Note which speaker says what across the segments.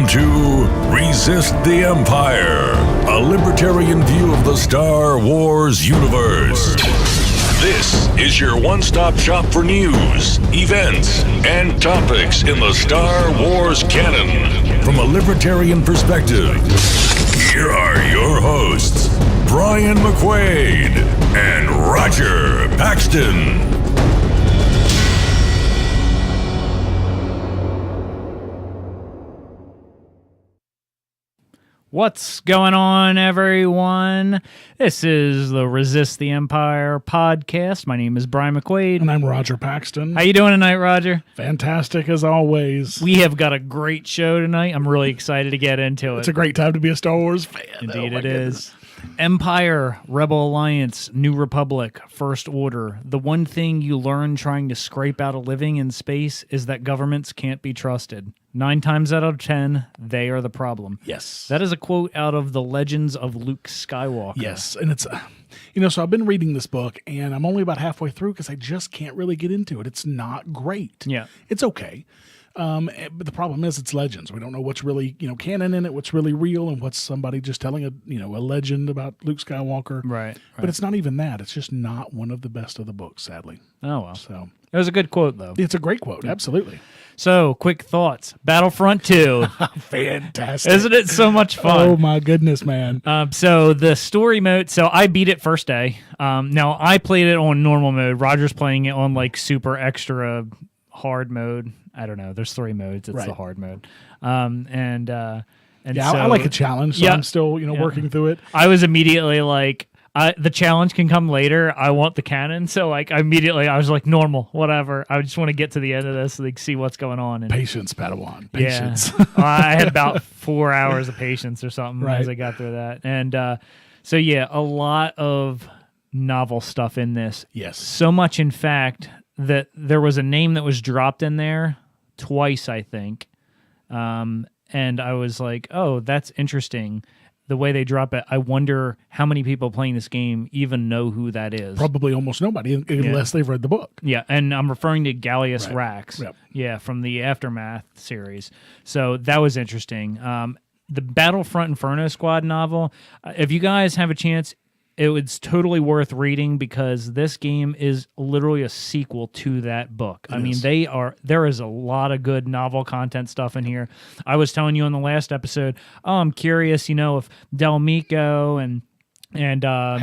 Speaker 1: to Resist the Empire, a libertarian view of the Star Wars universe. This is your one-stop shop for news, events, and topics in the Star Wars canon. From a libertarian perspective, here are your hosts, Brian McQuaid and Roger Paxton.
Speaker 2: What's going on, everyone? This is the Resist the Empire podcast. My name is Brian McQuaid.
Speaker 3: And I'm Roger Paxton.
Speaker 2: How you doing tonight, Roger?
Speaker 3: Fantastic, as always.
Speaker 2: We have got a great show tonight. I'm really excited to get into it.
Speaker 3: It's a great time to be a Star Wars fan.
Speaker 2: Indeed it is. Empire, Rebel Alliance, New Republic, First Order. The one thing you learn trying to scrape out a living in space is that governments can't be trusted. 9 times out of 10, they are the problem.
Speaker 3: Yes.
Speaker 2: That is a quote out of The Legends of Luke Skywalker.
Speaker 3: Yes, and it's, so I've been reading this book, and I'm only about halfway through because I just can't really get into it. It's not great.
Speaker 2: Yeah.
Speaker 3: It's okay. But the problem is it's legends. We don't know what's really, canon in it, what's really real, and what's somebody just telling a legend about Luke Skywalker.
Speaker 2: Right.
Speaker 3: But it's not even that. It's just not one of the best of the books, sadly.
Speaker 2: Oh, well.
Speaker 3: So
Speaker 2: it was a good quote, though.
Speaker 3: it's a great quote. Absolutely.
Speaker 2: So, quick thoughts. Battlefront 2.
Speaker 3: Fantastic.
Speaker 2: Isn't it so much fun?
Speaker 3: Oh, my goodness, man.
Speaker 2: So, the story mode, so I beat it first day. Now, I played it on normal mode. Roger's playing it on, super extra hard mode. I don't know. There's 3 modes. It's
Speaker 3: Right.
Speaker 2: the hard mode.
Speaker 3: Yeah,
Speaker 2: so,
Speaker 3: I like a challenge, so
Speaker 2: yeah,
Speaker 3: I'm still, working through it.
Speaker 2: I was immediately like, the challenge can come later. I want the cannon. So, I was like, normal, whatever. I just want to get to the end of this, see what's going on. And
Speaker 3: Patience, Padawan. Patience.
Speaker 2: Yeah. I had about 4 hours of patience or something
Speaker 3: Right.
Speaker 2: as I got through that. And a lot of novel stuff in this.
Speaker 3: Yes.
Speaker 2: So much, in fact, that there was a name that was dropped in there twice, I think. And I was like, oh, that's interesting. The way they drop it, I wonder how many people playing this game even know who that is.
Speaker 3: Probably almost nobody, unless they've read the book.
Speaker 2: Yeah, and I'm referring to Gallius Rax.
Speaker 3: Yep.
Speaker 2: Yeah, from the Aftermath series. So that was interesting. The Battlefront Inferno Squad novel, if you guys have a chance, it was totally worth reading because this game is literally a sequel to that book. I mean, there is a lot of good novel content stuff in here. I was telling you on the last episode, I'm curious, if Del Meeko and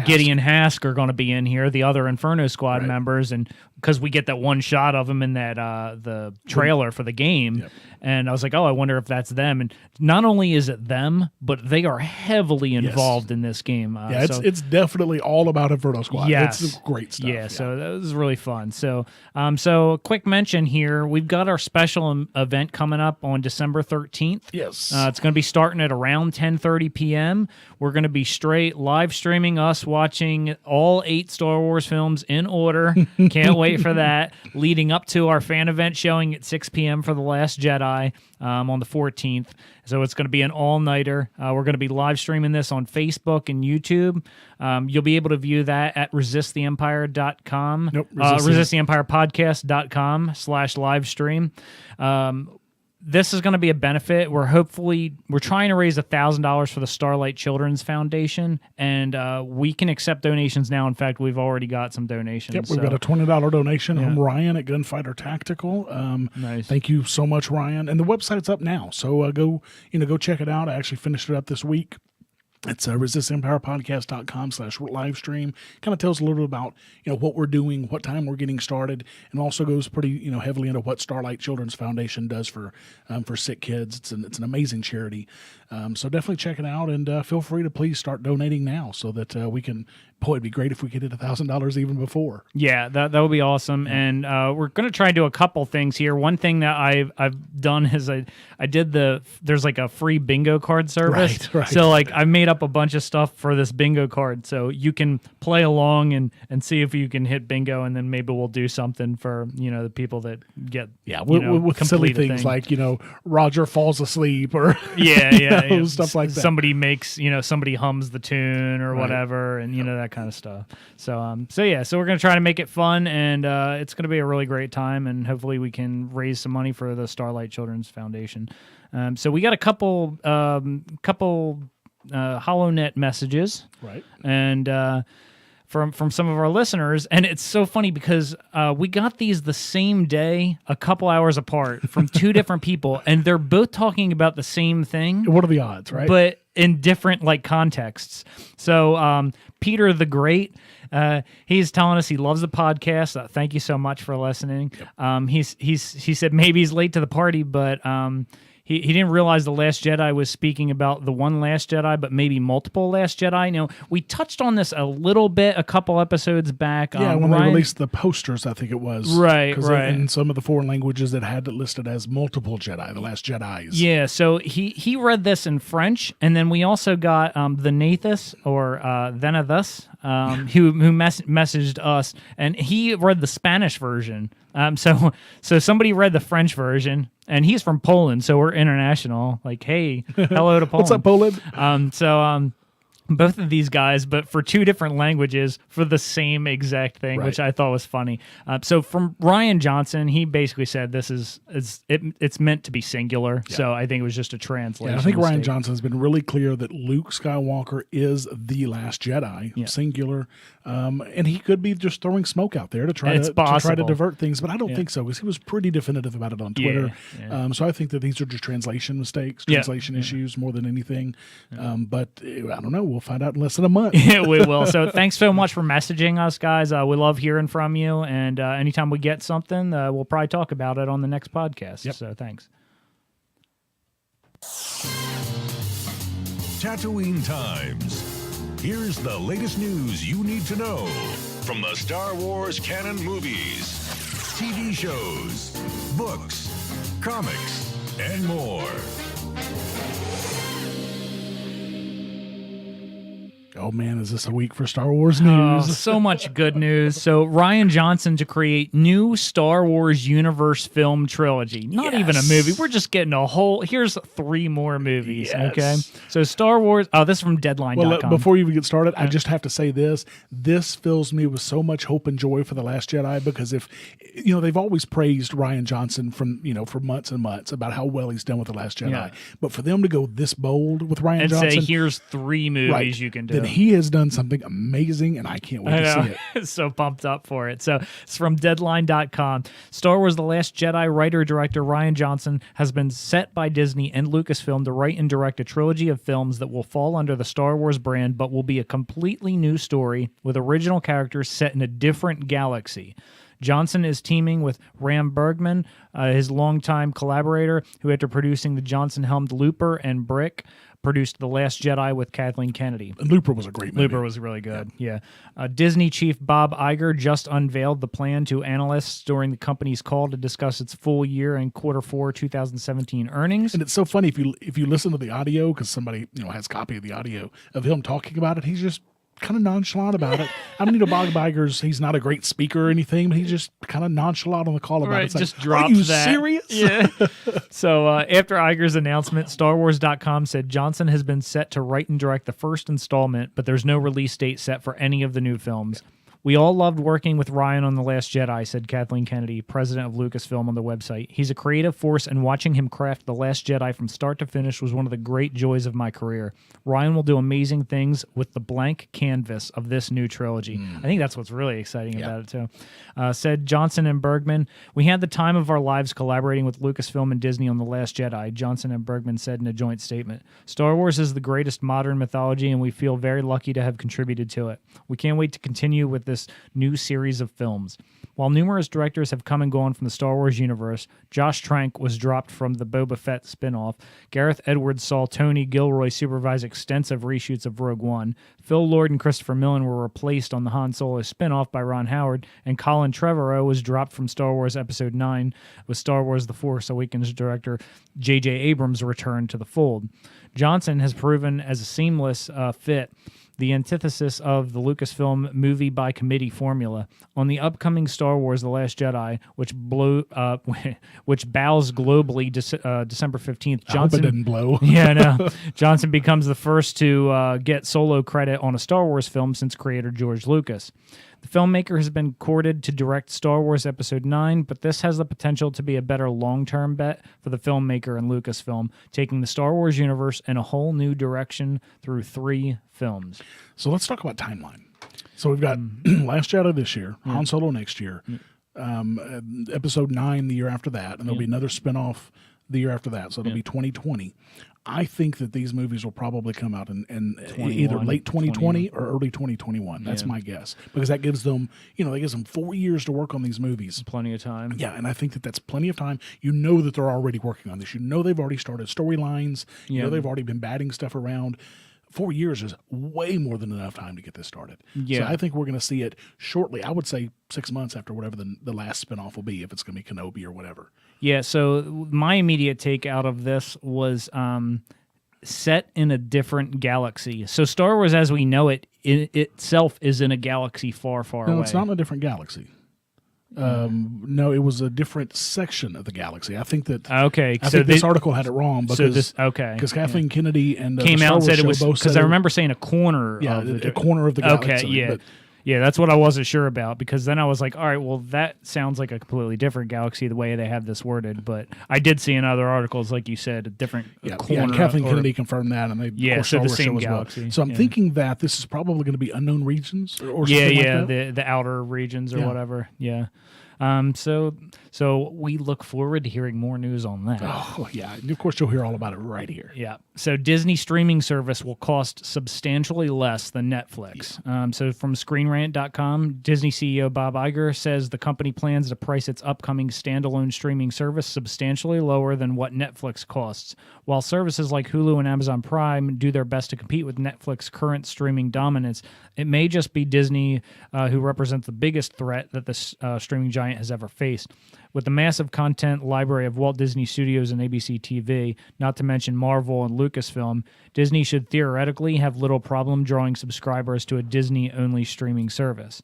Speaker 2: Gideon Hask are going to be in here, the other Inferno Squad members, and because we get that one shot of them in that the trailer for the game.
Speaker 3: Yep.
Speaker 2: And I was like, oh, I wonder if that's them. And not only is it them, but they are heavily involved in this game.
Speaker 3: It's definitely all about Inferno Squad.
Speaker 2: Yes.
Speaker 3: It's great stuff.
Speaker 2: Yeah, so that was really fun. So a quick mention here. We've got our special event coming up on December 13th.
Speaker 3: Yes.
Speaker 2: It's going to be starting at around 10:30 p.m. We're going to be straight live streaming us watching all 8 Star Wars films in order. Can't wait for that. Leading up to our fan event showing at 6 p.m. for The Last Jedi on the 14th. So it's going to be an all-nighter. We're going to be live streaming this on Facebook and YouTube. You'll be able to view that at resisttheempire.com.
Speaker 3: Nope.
Speaker 2: resisttheempirepodcast.com/live stream. This is going to be a benefit. We're trying to raise $1,000 for the Starlight Children's Foundation, and we can accept donations now. In fact, we've already got some donations.
Speaker 3: Yep, we've got a $20 donation from Ryan at Gunfighter Tactical.
Speaker 2: Nice.
Speaker 3: Thank you so much, Ryan. And the website's up now, so go check it out. I actually finished it up this week. It's resisttheempirepodcast.com/live stream. Kind of tells a little bit about what we're doing, what time we're getting started, and also goes pretty heavily into what Starlight Children's Foundation does for sick kids. It's an amazing charity. So definitely check it out, and feel free to please start donating now so that we can. Boy, it'd be great if we could hit $1,000 even before.
Speaker 2: Yeah, that would be awesome. And we're going to try to do a couple things here. One thing that I've done is I did there's like a free bingo card service.
Speaker 3: Right.
Speaker 2: So I made up a bunch of stuff for this bingo card. So you can play along and see if you can hit bingo, and then maybe we'll do something for, the people that get,
Speaker 3: with silly things like, Roger falls asleep or
Speaker 2: yeah,
Speaker 3: stuff like that.
Speaker 2: Somebody makes, somebody hums the tune or whatever, and, that that kind of stuff. So we're gonna try to make it fun, and it's gonna be a really great time, and hopefully we can raise some money for the Starlight Children's Foundation. So we got a couple HoloNet messages,
Speaker 3: Right.
Speaker 2: and from some of our listeners, and it's so funny because we got these the same day, a couple hours apart, from two different people, and they're both talking about the same thing.
Speaker 3: What are the odds, right?
Speaker 2: But in different contexts. So Peter the Great, he's telling us he loves the podcast. Thank you so much for listening. Yep. He said maybe he's late to the party, but he didn't realize The Last Jedi was speaking about the one Last Jedi, but maybe multiple Last Jedi. Now, we touched on this a little bit a couple episodes back.
Speaker 3: Yeah, when they released the posters, I think it was.
Speaker 2: Right.
Speaker 3: In some of the foreign languages, it had it listed as multiple Jedi, The Last Jedis.
Speaker 2: Yeah, so he read this in French, and then we also got the Nathus, or Venethus, who messaged us, and he read the Spanish version. So somebody read the French version, and he's from Poland, so we're international. Like, hey, hello to Poland.
Speaker 3: What's up, Poland?
Speaker 2: Both of these guys, but for two different languages for the same exact thing,
Speaker 3: Right.
Speaker 2: which I thought was funny. So from Ryan Johnson, he basically said it's meant to be singular. Yeah. So I think it was just a translation.
Speaker 3: Yeah, I think
Speaker 2: mistake.
Speaker 3: Ryan Johnson's been really clear that Luke Skywalker is the Last Jedi, singular, and he could be just throwing smoke out there to try to divert things, but I don't think so, because he was pretty definitive about it on Twitter. Yeah. So I think that these are just translation mistakes, translation issues more than anything. But I don't know. We'll find out in less than a month.
Speaker 2: Yeah, we will. So thanks so much for messaging us, guys. We love hearing from you, and anytime we get something, we'll probably talk about it on the next podcast. Yep. So thanks.
Speaker 1: Tatooine Times. Here's the latest news you need to know from the Star Wars canon movies, TV shows, books, comics, and more.
Speaker 3: Oh man, is this a week for Star Wars news?
Speaker 2: Oh, so much good news. So Ryan Johnson to create new Star Wars universe film trilogy. Not even a movie. We're just getting a whole... Here's 3 more movies, okay? So Star Wars... Oh, this is from Deadline.com.
Speaker 3: Well, before you even get started, I just have to say this. This fills me with so much hope and joy for The Last Jedi, because if... they've always praised Ryan Johnson for months and months about how well he's done with The Last Jedi. Yeah. But for them to go this bold with Ryan Johnson...
Speaker 2: And say, here's 3 movies you can do.
Speaker 3: Then he has done something amazing, and I can't wait to see it.
Speaker 2: So pumped up for it. So it's from Deadline.com. Star Wars The Last Jedi writer-director Ryan Johnson has been set by Disney and Lucasfilm to write and direct a trilogy of films that will fall under the Star Wars brand, but will be a completely new story with original characters set in a different galaxy. Johnson is teaming with Ram Bergman, his longtime collaborator, who after producing the Johnson-helmed Looper and Brick, produced The Last Jedi with Kathleen Kennedy.
Speaker 3: And Looper was a great movie.
Speaker 2: Looper was really good, yeah. Disney chief Bob Iger just unveiled the plan to analysts during the company's call to discuss its full year and Q4 2017 earnings.
Speaker 3: And it's so funny, if you listen to the audio, because somebody has a copy of the audio of him talking about it, he's just kind of nonchalant about it. I mean, Bob Iger's, he's not a great speaker or anything, but he's just kind of nonchalant on the call about it. It's
Speaker 2: just
Speaker 3: like,
Speaker 2: drops
Speaker 3: are you
Speaker 2: that.
Speaker 3: serious?
Speaker 2: Yeah. So after Iger's announcement, StarWars.com said Johnson has been set to write and direct the first installment, but there's no release date set for any of the new films. We all loved working with Ryan on The Last Jedi, said Kathleen Kennedy, president of Lucasfilm, on the website. He's a creative force, and watching him craft The Last Jedi from start to finish was one of the great joys of my career. Ryan will do amazing things with the blank canvas of this new trilogy. I think that's what's really exciting about it, too. Said Johnson and Bergman, we had the time of our lives collaborating with Lucasfilm and Disney on The Last Jedi, Johnson and Bergman said in a joint statement. Star Wars is the greatest modern mythology, and we feel very lucky to have contributed to it. We can't wait to continue with this new series of films. While numerous directors have come and gone from the Star Wars universe, Josh Trank was dropped from the Boba Fett spinoff. Gareth Edwards saw Tony Gilroy supervise extensive reshoots of Rogue One. Phil Lord and Christopher Millen were replaced on the Han Solo spinoff by Ron Howard, and Colin Trevorrow was dropped from Star Wars Episode 9 with Star Wars The Force Awakens director J.J. Abrams returned to the fold. Johnson has proven as a seamless fit the antithesis of the Lucasfilm movie by committee formula. On the upcoming Star Wars: The Last Jedi, which bows globally December 15th,
Speaker 3: I hope it didn't blow.
Speaker 2: Yeah, no. Johnson becomes the first to get solo credit on a Star Wars film since creator George Lucas. The filmmaker has been courted to direct Star Wars Episode 9, but this has the potential to be a better long-term bet for the filmmaker and Lucasfilm, taking the Star Wars universe in a whole new direction through 3 films.
Speaker 3: So let's talk about timeline. So we've got Last Jedi this year, Han Solo next year, Episode 9 the year after that, and there'll be another spinoff the year after that, so it'll be 2020. I think that these movies will probably come out in either late 2020 or early 2021. That's my guess, because that gives them, they gives them 4 years to work on these movies.
Speaker 2: Plenty of time.
Speaker 3: Yeah, and I think that that's plenty of time. You know that they're already working on this. You know they've already started storylines. You know they've already been batting stuff around. 4 years is way more than enough time to get this started.
Speaker 2: Yeah.
Speaker 3: So I think we're going to see it shortly. I would say 6 months after whatever the last spinoff will be, if it's going to be Kenobi or whatever.
Speaker 2: Yeah, so my immediate take out of this was set in a different galaxy. So Star Wars as we know it itself is in a galaxy far, far away.
Speaker 3: No, it's not in a different galaxy. No, it was a different section of the galaxy. I think that.
Speaker 2: Okay,
Speaker 3: I think this article had it wrong because because Kathleen Kennedy and
Speaker 2: came out and said it was because I
Speaker 3: it,
Speaker 2: remember saying a corner.
Speaker 3: Yeah,
Speaker 2: of
Speaker 3: a corner of the galaxy.
Speaker 2: Okay, yeah. Yeah, that's what I wasn't sure about, because then I was like, all right, well, that sounds like a completely different galaxy the way they have this worded. But I did see in other articles, like you said, a different corner.
Speaker 3: Yeah, Kathleen Kennedy confirmed that, and they
Speaker 2: so the same galaxy.
Speaker 3: Well. So I'm thinking that this is probably going to be unknown regions or something like that.
Speaker 2: the outer regions or whatever. Yeah. So we look forward to hearing more news on that.
Speaker 3: Oh, yeah. And of course, you'll hear all about it right here.
Speaker 2: Yeah. So Disney streaming service will cost substantially less than Netflix. Yeah. So from ScreenRant.com, Disney CEO Bob Iger says the company plans to price its upcoming standalone streaming service substantially lower than what Netflix costs. While services like Hulu and Amazon Prime do their best to compete with Netflix's current streaming dominance, it may just be Disney who represents the biggest threat that the streaming giant has ever faced. With the massive content library of Walt Disney Studios and ABC TV, not to mention Marvel and Lucasfilm, Disney should theoretically have little problem drawing subscribers to a Disney-only streaming service.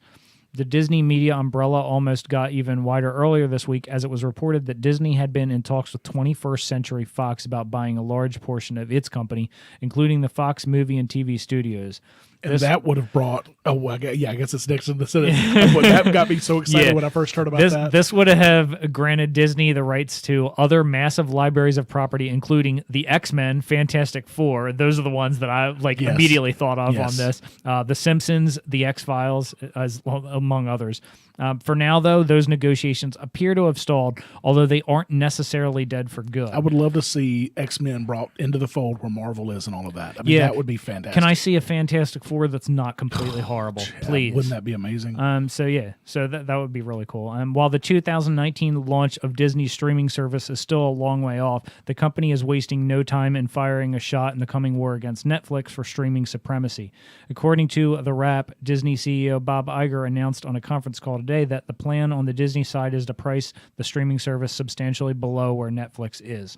Speaker 2: The Disney media umbrella almost got even wider earlier this week, as it was reported that Disney had been in talks with 21st Century Fox about buying a large portion of its company, including the Fox movie and TV studios.
Speaker 3: And that would have brought, I guess it's next in the sentence. That got me so excited when I first heard about that.
Speaker 2: This would have granted Disney the rights to other massive libraries of property, including the X-Men, Fantastic Four. Those are the ones that I immediately thought of on this. The Simpsons, the X-Files, among others. For now, though, those negotiations appear to have stalled, although they aren't necessarily dead for good.
Speaker 3: I would love to see X-Men brought into the fold where Marvel is and all of that. I mean, that would be fantastic.
Speaker 2: Can I see a Fantastic Four that's not completely horrible? Please.
Speaker 3: Wouldn't that be amazing?
Speaker 2: So that would be really cool. While the 2019 launch of Disney's streaming service is still a long way off, the company is wasting no time in firing a shot in the coming war against Netflix for streaming supremacy. According to The Wrap, Disney CEO Bob Iger announced on a conference call today that the plan on the Disney side is to price the streaming service substantially below where Netflix is.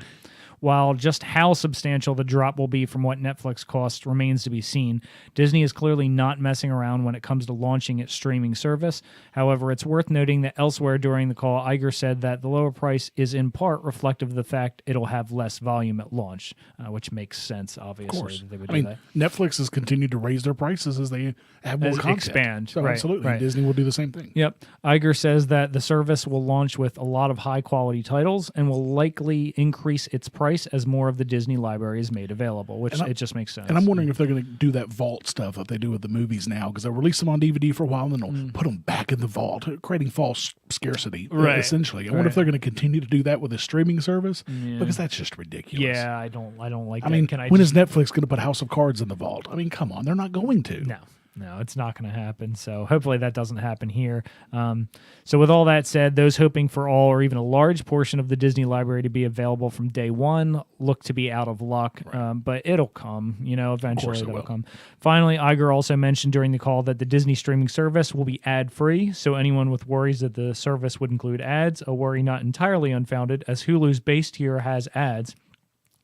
Speaker 2: While just how substantial the drop will be from what Netflix costs remains to be seen, Disney is clearly not messing around when it comes to launching its streaming service. However, it's worth noting that elsewhere during the call, Iger said that the lower price is in part reflective of the fact it'll have less volume at launch, which makes sense, obviously.
Speaker 3: Of course.
Speaker 2: That they would do that.
Speaker 3: Netflix has continued to raise their prices as they have more content.
Speaker 2: Expand.
Speaker 3: So
Speaker 2: right,
Speaker 3: absolutely.
Speaker 2: Right.
Speaker 3: Disney will do the same thing.
Speaker 2: Yep. Iger says that the service will launch with a lot of high-quality titles and will likely increase its price as more of the Disney library is made available, which it just makes sense.
Speaker 3: And I'm wondering if they're going to do that vault stuff that they do with the movies now, because they'll release them on DVD for a while and then they'll put them back in the vault, creating false scarcity, essentially. I wonder if they're going to continue to do that with a streaming service, because that's just ridiculous.
Speaker 2: Yeah, I don't like that.
Speaker 3: I mean, when is Netflix going to put House of Cards in the vault? I mean, come on, they're not going to.
Speaker 2: No, it's not going to happen. So hopefully that doesn't happen here. So with all that said, those hoping for all or even a large portion of the Disney library to be available from day one look to be out of luck.
Speaker 3: Right.
Speaker 2: But it'll come, eventually it'll
Speaker 3: will.
Speaker 2: come. Finally, Iger also mentioned during the call that the Disney streaming service will be ad-free. So anyone with worries that the service would include ads, a worry not entirely unfounded, as Hulu's base tier has ads.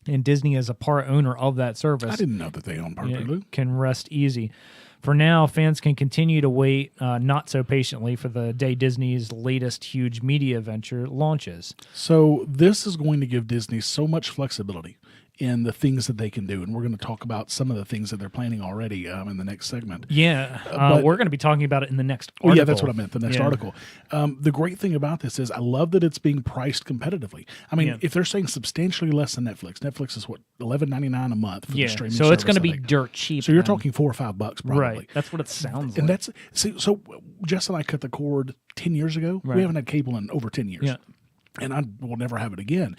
Speaker 2: and Disney is a part owner of that service.
Speaker 3: I didn't know that they own part of Hulu.
Speaker 2: Can rest easy. For now, fans can continue to wait not so patiently for the day Disney's latest huge media venture launches.
Speaker 3: So this is going to give Disney so much flexibility in the things that they can do. And we're going to talk about some of the things that they're planning already in the next segment.
Speaker 2: Yeah, we're going to be talking about it in the next article.
Speaker 3: Oh, yeah, that's what I meant, the next article. The great thing about this is I love that it's being priced competitively. I mean, if they're saying substantially less than Netflix is what, $11.99 a month for the streaming service.
Speaker 2: So it's going to be dirt cheap.
Speaker 3: So you're talking $4 or $5 probably.
Speaker 2: Right, that's what it sounds
Speaker 3: and
Speaker 2: like.
Speaker 3: So Jess and I cut the cord 10 years ago. Right. We haven't had cable in over 10 years.
Speaker 2: Yeah.
Speaker 3: And I will never have it again.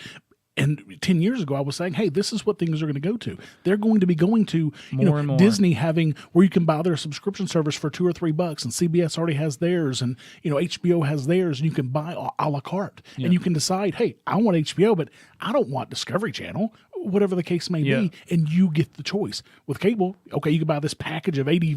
Speaker 3: And 10 years ago, I was saying, hey, this is what things are going to go to. They're going to be going to,
Speaker 2: more and more.
Speaker 3: Disney having where you can buy their subscription service for $2 or $3, and CBS already has theirs, and, HBO has theirs, and you can buy a la carte. Yeah. And you can decide, hey, I want HBO, but I don't want Discovery Channel, whatever the case may be, and you get the choice. With cable, okay, you can buy this package of 80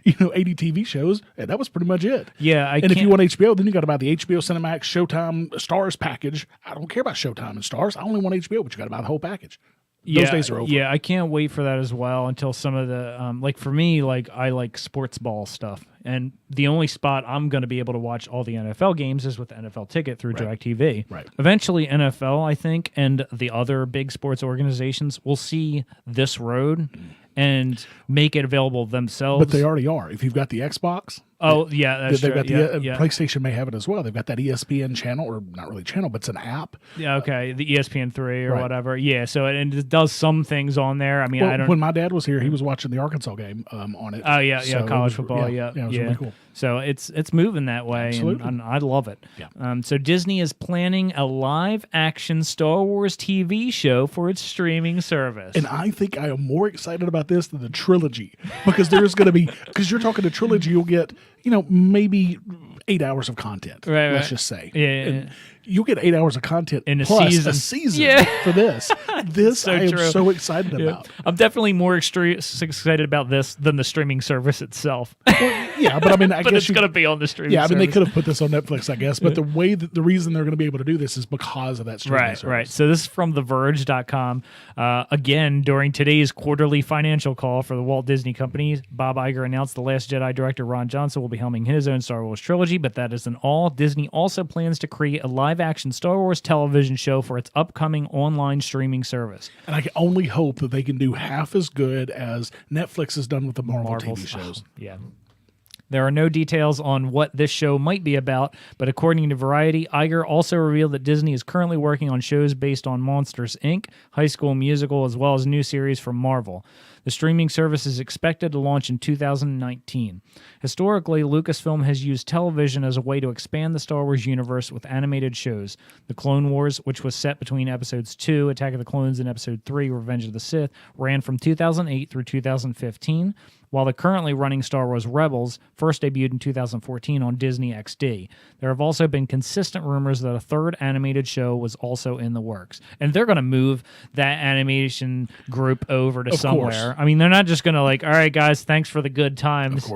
Speaker 3: TV shows, and that was pretty much it.
Speaker 2: Yeah,
Speaker 3: if you want HBO, then you got to buy the HBO Cinemax, Showtime, Stars package. I don't care about Showtime and Stars. I only want HBO, but you got to buy the whole package. Those days are over.
Speaker 2: Yeah, I can't wait for that as well until some of the, for me, I like sports ball stuff. And the only spot I'm going to be able to watch all the NFL games is with the NFL ticket through DirecTV.
Speaker 3: Right.
Speaker 2: Eventually, NFL, I think, and the other big sports organizations will see this road and make it available themselves.
Speaker 3: But they already are. If you've got the Xbox...
Speaker 2: Oh, yeah, that's
Speaker 3: they've
Speaker 2: true.
Speaker 3: got PlayStation may have it as well. They've got that ESPN channel, or not really channel, but it's an app.
Speaker 2: Yeah, okay, the ESPN3 or whatever. Yeah, so it does some things on there. I mean, I don't.
Speaker 3: When my dad was here, he was watching the Arkansas game on it.
Speaker 2: Oh yeah,
Speaker 3: so
Speaker 2: college football. Yeah,
Speaker 3: it was really cool.
Speaker 2: So it's moving that way, and I love it.
Speaker 3: Yeah.
Speaker 2: So Disney is planning a live-action Star Wars TV show for its streaming service,
Speaker 3: and I think I am more excited about this than the trilogy, because there's going to be, because you're talking to trilogy, you'll get maybe 8 hours of content.
Speaker 2: Right.
Speaker 3: Let's just say.
Speaker 2: Yeah.
Speaker 3: You'll get 8 hours of content
Speaker 2: in
Speaker 3: plus
Speaker 2: a
Speaker 3: season for this. This
Speaker 2: so
Speaker 3: I am
Speaker 2: true.
Speaker 3: so excited about.
Speaker 2: I'm definitely more excited about this than the streaming service itself.
Speaker 3: But I mean, I
Speaker 2: but
Speaker 3: guess
Speaker 2: it's going to be on the streaming service.
Speaker 3: they could have put this on Netflix, I guess. But the reason they're going to be able to do this is because of that streaming service.
Speaker 2: Right. So this is from TheVerge.com. Again, during today's quarterly financial call for the Walt Disney Company, Bob Iger announced The Last Jedi director Ron Johnson will be helming his own Star Wars trilogy, but that isn't all. Disney also plans to create a live-action Star Wars television show for its upcoming online streaming service.
Speaker 3: And I can only hope that they can do half as good as Netflix has done with the Marvel TV shows.
Speaker 2: Yeah. There are no details on what this show might be about, but according to Variety, Iger also revealed that Disney is currently working on shows based on Monsters, Inc., High School Musical, as well as new series from Marvel. The streaming service is expected to launch in 2019. Historically, Lucasfilm has used television as a way to expand the Star Wars universe with animated shows. The Clone Wars, which was set between Episodes 2, Attack of the Clones, and Episode 3, Revenge of the Sith, ran from 2008 through 2015, while the currently running Star Wars Rebels first debuted in 2014 on Disney XD. There have also been consistent rumors that a third animated show was also in the works. And they're going to move that animation group over to somewhere. Course. I mean, they're not just going to all right, guys, thanks for the good times,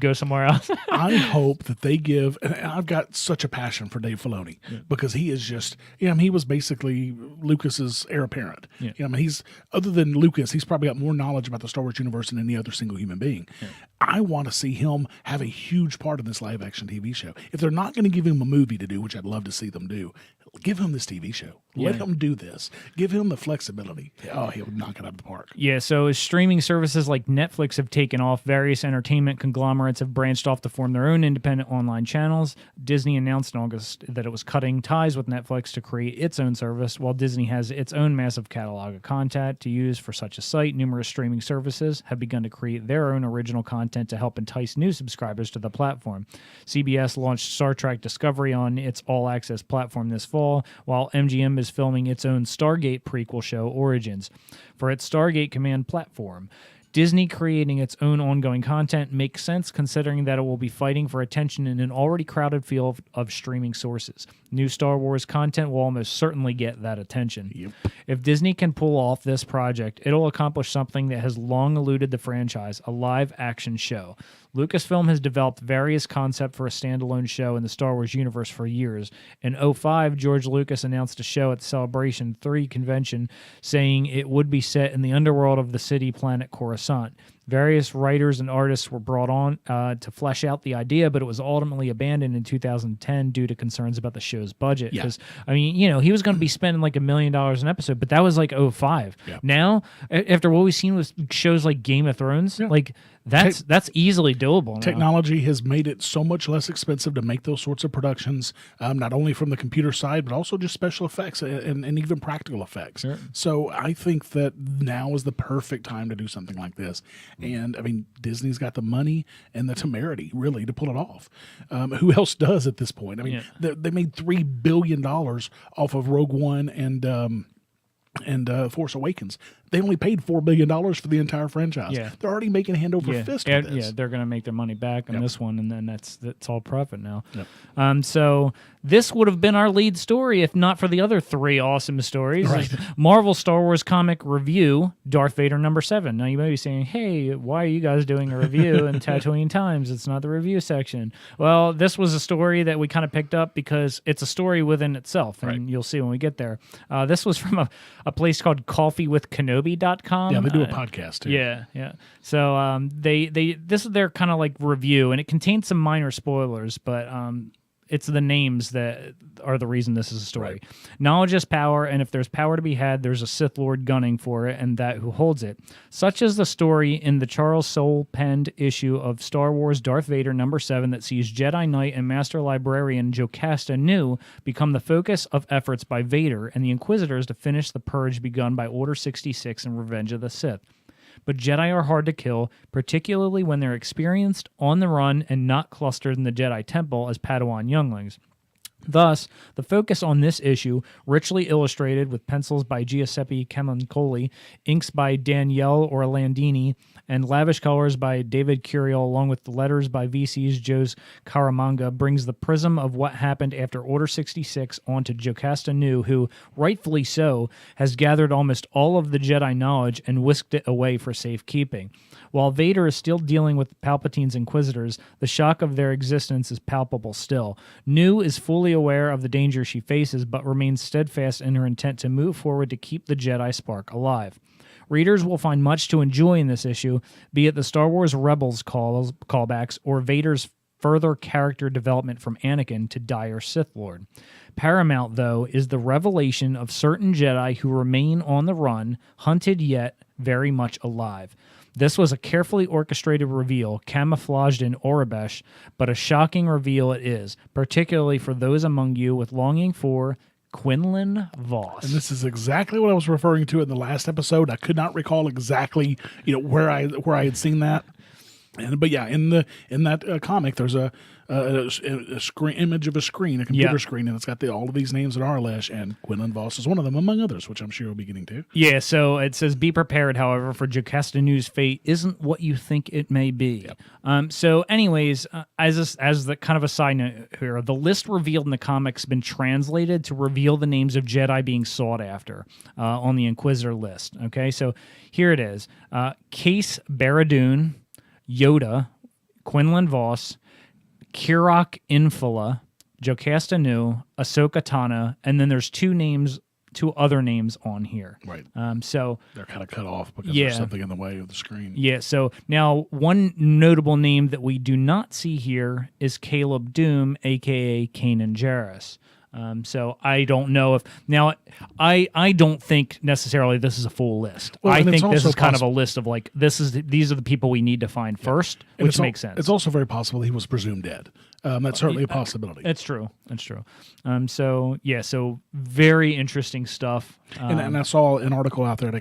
Speaker 2: go somewhere else.
Speaker 3: I hope that they give, and I've got such a passion for Dave Filoni, because he is just, he was basically Lucas's heir apparent. Yeah. He's, other than Lucas, he's probably got more knowledge about the Star Wars universe than any other single human being. Yeah. I want to see him have a huge part in this live action TV show. If they're not going to give him a movie to do, which I'd love to see them do, give him this TV show. Let him do this. Give him the flexibility. Oh, he'll knock it out of the park.
Speaker 2: Yeah, so as streaming services like Netflix have taken off, various entertainment conglomerates have branched off to form their own independent online channels. Disney announced in August that it was cutting ties with Netflix to create its own service, while Disney has its own massive catalog of content to use for such a site. Numerous streaming services have begun to create their own original content to help entice new subscribers to the platform. CBS launched Star Trek Discovery on its all-access platform this fall, while MGM is filming its own Stargate prequel show, Origins, for its Stargate Command platform. Disney creating its own ongoing content makes sense considering that it will be fighting for attention in an already crowded field of streaming sources. New Star Wars content will almost certainly get that attention.
Speaker 3: Yep.
Speaker 2: If Disney can pull off this project, it'll accomplish something that has long eluded the franchise, a live-action show. Lucasfilm has developed various concepts for a standalone show in the Star Wars universe for years. In 2005, George Lucas announced a show at the Celebration 3 convention saying it would be set in the underworld of the city planet Coruscant. Various writers and artists were brought on to flesh out the idea, but it was ultimately abandoned in 2010 due to concerns about the show's budget. Because, I mean, you know, he was going to be spending like $1 million an episode, but that was like 2005.
Speaker 3: Yeah.
Speaker 2: Now, after what we've seen with shows like Game of Thrones, like that's easily doable now.
Speaker 3: Technology has made it so much less expensive to make those sorts of productions, not only from the computer side, but also just special effects and even practical effects.
Speaker 2: Sure.
Speaker 3: So I think that now is the perfect time to do something like this. And I mean, Disney's got the money and the temerity, really, to pull it off. Who else does at this point? I mean, they made $3 billion off of Rogue One and Force Awakens. They only paid $4 billion for the entire franchise.
Speaker 2: Yeah.
Speaker 3: They're already making hand over fist with this.
Speaker 2: Yeah, they're going to make their money back on this one, and then that's all profit now.
Speaker 3: Yep.
Speaker 2: So this would have been our lead story if not for the other 3 awesome stories.
Speaker 3: Right.
Speaker 2: Marvel Star Wars comic review, Darth Vader #7. Now you may be saying, hey, why are you guys doing a review in Tatooine Times? It's not the review section. Well, this was a story that we kind of picked up because it's a story within itself, and you'll see when we get there. This was from a place called coffeewithkenobi.com.
Speaker 3: Yeah, they do a podcast too.
Speaker 2: Yeah. So this is their kind of like review, and it contains some minor spoilers, but it's the names that are the reason this is a story.
Speaker 3: Right.
Speaker 2: Knowledge is power, and if there's power to be had, there's a Sith Lord gunning for it, and that who holds it. Such is the story in the Charles Soule-penned issue of Star Wars Darth Vader #7 that sees Jedi Knight and Master Librarian Jocasta Nu become the focus of efforts by Vader and the Inquisitors to finish the purge begun by Order 66 and Revenge of the Sith. But Jedi are hard to kill, particularly when they're experienced, on the run, and not clustered in the Jedi Temple as Padawan younglings. Thus, the focus on this issue, richly illustrated with pencils by Giuseppe Camuncoli, inks by Daniele Orlandini, and lavish colors by David Curiel, along with the letters by VC's Joe's Caramanga, brings the prism of what happened after Order 66 onto Jocasta Nu, who, rightfully so, has gathered almost all of the Jedi knowledge and whisked it away for safekeeping. While Vader is still dealing with Palpatine's Inquisitors, the shock of their existence is palpable still. Nu is fully aware of the danger she faces, but remains steadfast in her intent to move forward to keep the Jedi spark alive. Readers will find much to enjoy in this issue, be it the Star Wars Rebels callbacks or Vader's further character development from Anakin to dire Sith Lord. Paramount, though, is the revelation of certain Jedi who remain on the run, hunted yet very much alive. This was a carefully orchestrated reveal, camouflaged in Aurebesh, but a shocking reveal it is, particularly for those among you with longing for Quinlan Voss.
Speaker 3: And this is exactly what I was referring to in the last episode. I could not recall exactly, where I had seen that. But yeah, in that comic, there's a screen image of a screen, a computer screen, and it's got all of these names in Arlesh, and Quinlan Voss is one of them, among others, which I'm sure we'll be getting to.
Speaker 2: Yeah, so it says, be prepared, however, for Jocasta Nu's fate isn't what you think it may be. Yep. So anyways, as the kind of a side note here, the list revealed in the comics has been translated to reveal the names of Jedi being sought after on the Inquisitor list. Okay, so here it is. Case Barradoon, Yoda, Quinlan Voss, Kirok Infala, Jocasta Nu, Ahsoka Tano, and then there's two other names on here.
Speaker 3: Right.
Speaker 2: So
Speaker 3: they're kind of cut off because there's something in the way of the screen.
Speaker 2: Yeah. So now one notable name that we do not see here is Caleb Dume, aka Kanan Jarrus. So I don't know if now I don't think necessarily this is a full list.
Speaker 3: Well,
Speaker 2: I think this is kind of
Speaker 3: possible.
Speaker 2: a list of like these are the people we need to find first, which makes sense.
Speaker 3: It's also very possible he was presumed dead. That's certainly a possibility.
Speaker 2: It's true. It's true. So very interesting stuff.
Speaker 3: And I saw an article out there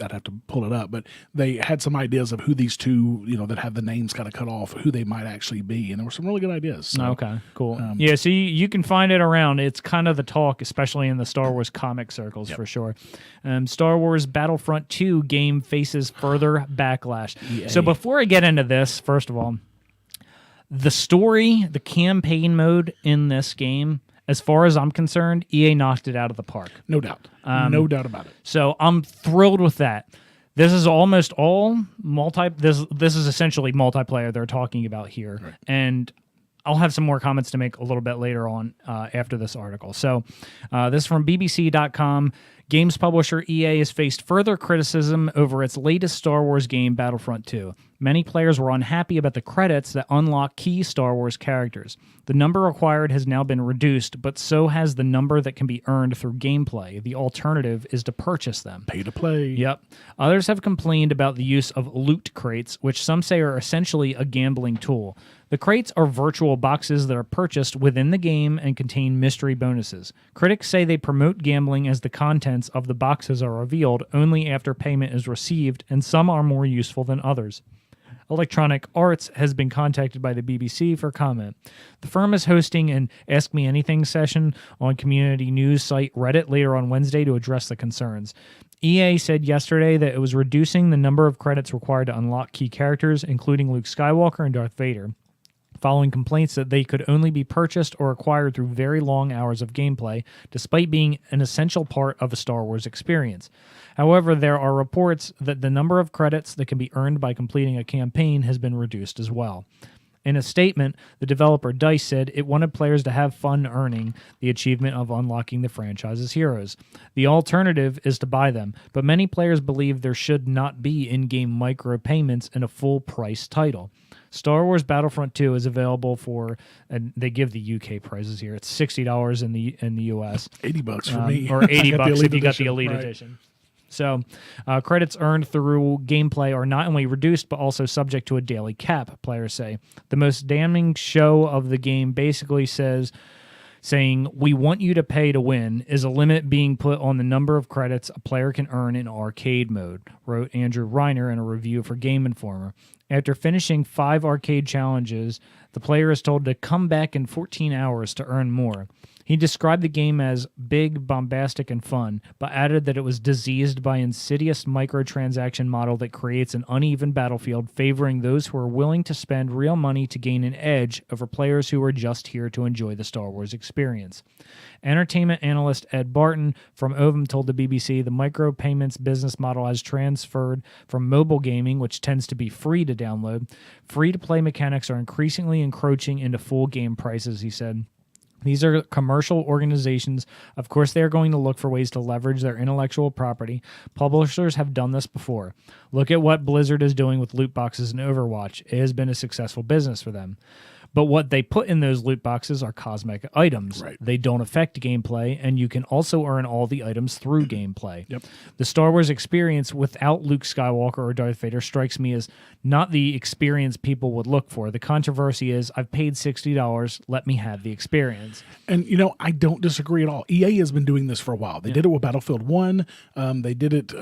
Speaker 3: I'd have to pull it up, but they had some ideas of who these two, that have the names kind of cut off, who they might actually be, and there were some really good ideas. So,
Speaker 2: okay, cool. So you can find it around. It's kind of the talk, especially in the Star Wars comic circles, for sure. Star Wars Battlefront 2 game faces further backlash. EA. So before I get into this, first of all, the story, the campaign mode in this game, as far as I'm concerned, EA knocked it out of the park.
Speaker 3: No doubt. No doubt about it.
Speaker 2: So I'm thrilled with that. This is almost all This is essentially multiplayer they're talking about here,
Speaker 3: Right.
Speaker 2: and I'll have some more comments to make a little bit later on after this article. So this is from BBC.com. Games publisher EA has faced further criticism over its latest Star Wars game, Battlefront 2. Many players were unhappy about the credits that unlock key Star Wars characters. The number required has now been reduced, but so has the number that can be earned through gameplay. The alternative is to purchase them.
Speaker 3: Pay to play.
Speaker 2: Yep. Others have complained about the use of loot crates, which some say are essentially a gambling tool. The crates are virtual boxes that are purchased within the game and contain mystery bonuses. Critics say they promote gambling as the contents of the boxes are revealed only after payment is received, and some are more useful than others. Electronic Arts has been contacted by the BBC for comment. The firm is hosting an Ask Me Anything session on community news site Reddit later on Wednesday to address the concerns. EA said yesterday that it was reducing the number of credits required to unlock key characters, including Luke Skywalker and Darth Vader, following complaints that they could only be purchased or acquired through very long hours of gameplay, despite being an essential part of a Star Wars experience. However, there are reports that the number of credits that can be earned by completing a campaign has been reduced as well. In a statement, the developer DICE said it wanted players to have fun earning the achievement of unlocking the franchise's heroes. The alternative is to buy them, but many players believe there should not be in-game micropayments in a full-price title. Star Wars Battlefront 2 is available for, and they give the UK prices here. It's $60 in the US.
Speaker 3: $80 for me.
Speaker 2: Or $80 if you got the
Speaker 3: edition,
Speaker 2: Elite
Speaker 3: right.
Speaker 2: Edition. So, credits earned through gameplay are not only reduced, but also subject to a daily cap, players say. The most damning show of the game basically saying, "We want you to pay to win," is a limit being put on the number of credits a player can earn in arcade mode, wrote Andrew Reiner in a review for Game Informer. After finishing 5 arcade challenges, the player is told to come back in 14 hours to earn more. He described the game as big, bombastic, and fun, but added that it was diseased by insidious microtransaction model that creates an uneven battlefield, favoring those who are willing to spend real money to gain an edge over players who are just here to enjoy the Star Wars experience. Entertainment analyst Ed Barton from Ovum told the BBC the micropayments business model has transferred from mobile gaming, which tends to be free to download. Free-to-play mechanics are increasingly encroaching into full game prices, he said. These are commercial organizations. Of course, they are going to look for ways to leverage their intellectual property. Publishers have done this before. Look at what Blizzard is doing with loot boxes in Overwatch. It has been a successful business for them. But what they put in those loot boxes are cosmetic items.
Speaker 3: Right.
Speaker 2: They don't affect gameplay, and you can also earn all the items through gameplay.
Speaker 3: Yep.
Speaker 2: The Star Wars experience without Luke Skywalker or Darth Vader strikes me as not the experience people would look for. The controversy is, I've paid $60, let me have the experience.
Speaker 3: And, I don't disagree at all. EA has been doing this for a while. They did it with Battlefield 1. They did it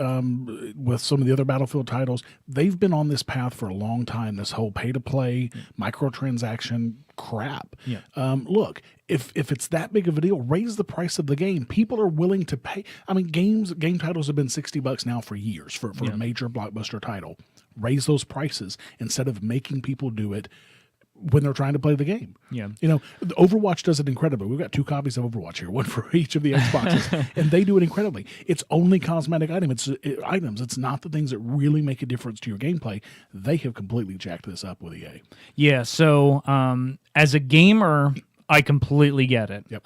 Speaker 3: with some of the other Battlefield titles. They've been on this path for a long time, this whole pay-to-play, microtransaction crap.
Speaker 2: Yeah.
Speaker 3: Look, if it's that big of a deal, raise the price of the game. People are willing to pay. I mean, game titles have been $60 now for years for a major blockbuster title. Raise those prices instead of making people do it when they're trying to play the game.
Speaker 2: Yeah.
Speaker 3: Overwatch does it incredibly. We've got 2 copies of Overwatch here, one for each of the Xboxes, and they do it incredibly. It's only cosmetic items. It's not the things that really make a difference to your gameplay. They have completely jacked this up with EA.
Speaker 2: Yeah, so as a gamer, I completely get it.
Speaker 3: Yep.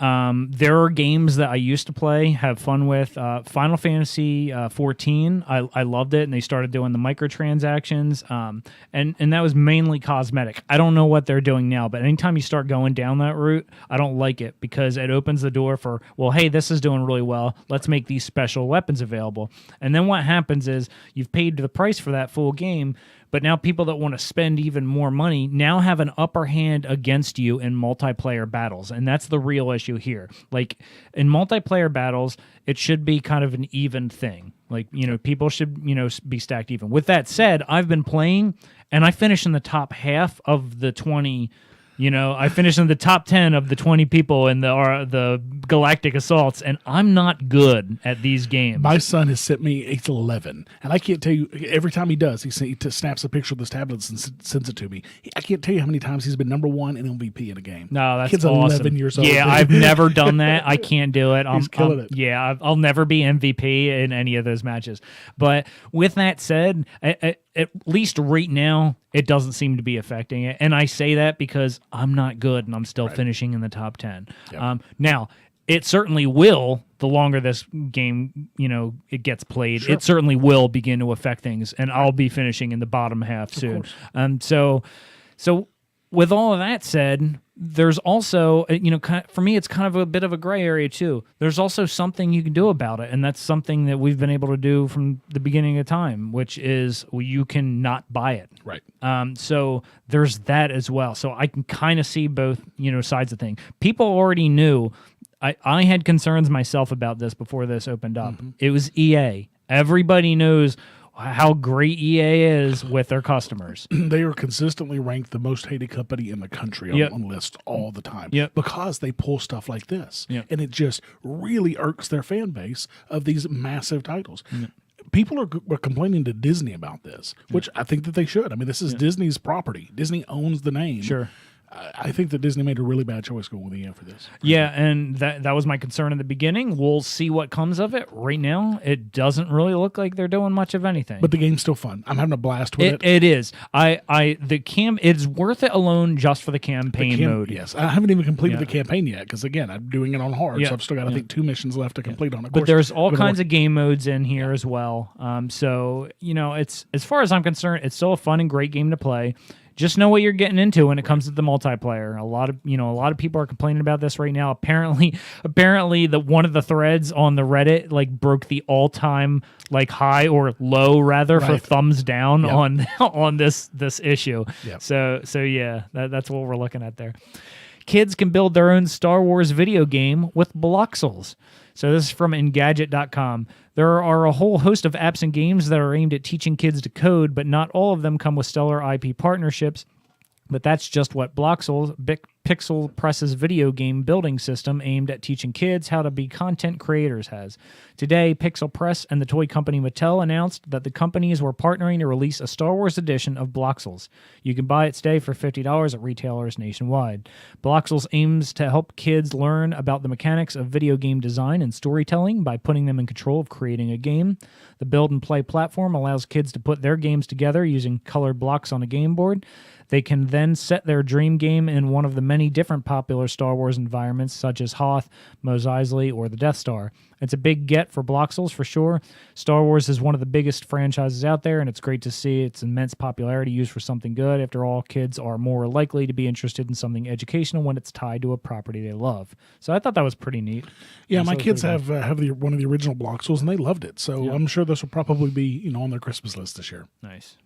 Speaker 2: There are games that I used to play, have fun with. Final Fantasy 14, I loved it, and they started doing the microtransactions, and that was mainly cosmetic. I don't know what they're doing now, but anytime you start going down that route, I don't like it because it opens the door for, well, hey, this is doing really well. Let's make these special weapons available. And then what happens is you've paid the price for that full game, but now people that want to spend even more money now have an upper hand against you in multiplayer battles. And that's the real issue here. Like in multiplayer battles, it should be kind of an even thing. Like, people should, be stacked even. With that said, I've been playing and I finish in the top half of the 20 I finished in the top 10 of the 20 people in the Galactic Assaults, and I'm not good at these games.
Speaker 3: My son has sent me 11, and I can't tell you, every time he does, he snaps a picture of this tablet and sends it to me. I can't tell you how many times he's been number 1 in MVP in a game.
Speaker 2: No, that's
Speaker 3: Kid's
Speaker 2: awesome.
Speaker 3: 11 years old.
Speaker 2: Yeah, I've never done that. I can't do it.
Speaker 3: He's killing it.
Speaker 2: Yeah, I'll never be MVP in any of those matches. But with that said, at least right now, it doesn't seem to be affecting it. And I say that because I'm not good and I'm still finishing in the top 10. Yep. Now, it certainly will, the longer this game, it gets played, it certainly will begin to affect things, and I'll be finishing in the bottom half soon. So with all of that said, there's also, for me, it's kind of a bit of a gray area too. There's also something you can do about it, and that's something that we've been able to do from the beginning of time, which is you can not buy it.
Speaker 3: Right.
Speaker 2: So there's that as well. So I can kind of see both, sides of the thing. People already knew. I had concerns myself about this before this opened up. Mm-hmm. It was EA. Everybody knows how great EA is with their customers.
Speaker 3: They are consistently ranked the most hated company in the country on lists all the time because they pull stuff like this. Yep. And it just really irks their fan base of these massive titles. Yep. People are complaining to Disney about this, which I think that they should. I mean, this is Disney's property. Disney owns the name.
Speaker 2: Sure.
Speaker 3: I think that Disney made a really bad choice going with EA for this.
Speaker 2: Yeah, and that was my concern in the beginning. We'll see what comes of it. Right now, it doesn't really look like they're doing much of anything.
Speaker 3: But the game's still fun. I'm having a blast with it.
Speaker 2: It is. It's worth it alone just for the campaign mode.
Speaker 3: Yes, I haven't even completed the campaign yet because again, I'm doing it on hard, so I've still got I think 2 missions left to complete on it.
Speaker 2: But there's all kinds of game modes in here as well. So it's, as far as I'm concerned, it's still a fun and great game to play. Just know what you're getting into when it comes to the multiplayer. A lot of people are complaining about this right now. Apparently, one of the threads on the Reddit broke the all-time high or low rather for thumbs down on this issue. Yep. So yeah, that's what we're looking at there. Kids can build their own Star Wars video game with Bloxels. So this is from Engadget.com. There are a whole host of apps and games that are aimed at teaching kids to code, but not all of them come with stellar IP partnerships. But that's just what Bloxel, Pixel Press's video game building system aimed at teaching kids how to be content creators, has. Today, Pixel Press and the toy company Mattel announced that the companies were partnering to release a Star Wars edition of Bloxels. You can buy it today for $50 at retailers nationwide. Bloxels aims to help kids learn about the mechanics of video game design and storytelling by putting them in control of creating a game. The build and play platform allows kids to put their games together using colored blocks on a game board. They can then set their dream game in one of the many different popular Star Wars environments, such as Hoth, Mos Eisley, or the Death Star. It's a big get for Bloxels, for sure. Star Wars is one of the biggest franchises out there, and it's great to see its immense popularity used for something good. After all, kids are more likely to be interested in something educational when it's tied to a property they love. So I thought that was pretty neat.
Speaker 3: Yeah, my kids have one of the original Bloxels, and they loved it. So I'm sure this will probably be on their Christmas list this year.
Speaker 2: Nice.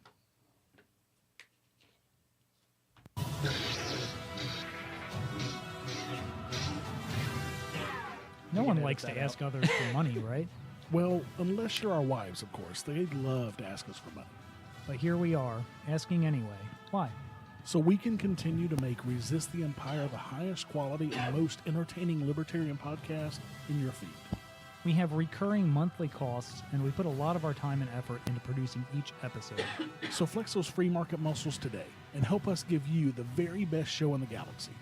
Speaker 2: No one likes to ask others for money, right?
Speaker 3: Well, unless you're our wives, of course. They'd love to ask us for money.
Speaker 2: But here we are, asking anyway. Why?
Speaker 3: So we can continue to make Resist the Empire the highest quality and most entertaining libertarian podcast in your feed.
Speaker 2: We have recurring monthly costs, and we put a lot of our time and effort into producing each episode.
Speaker 3: So flex those free market muscles today and help us give you the very best show in the galaxy.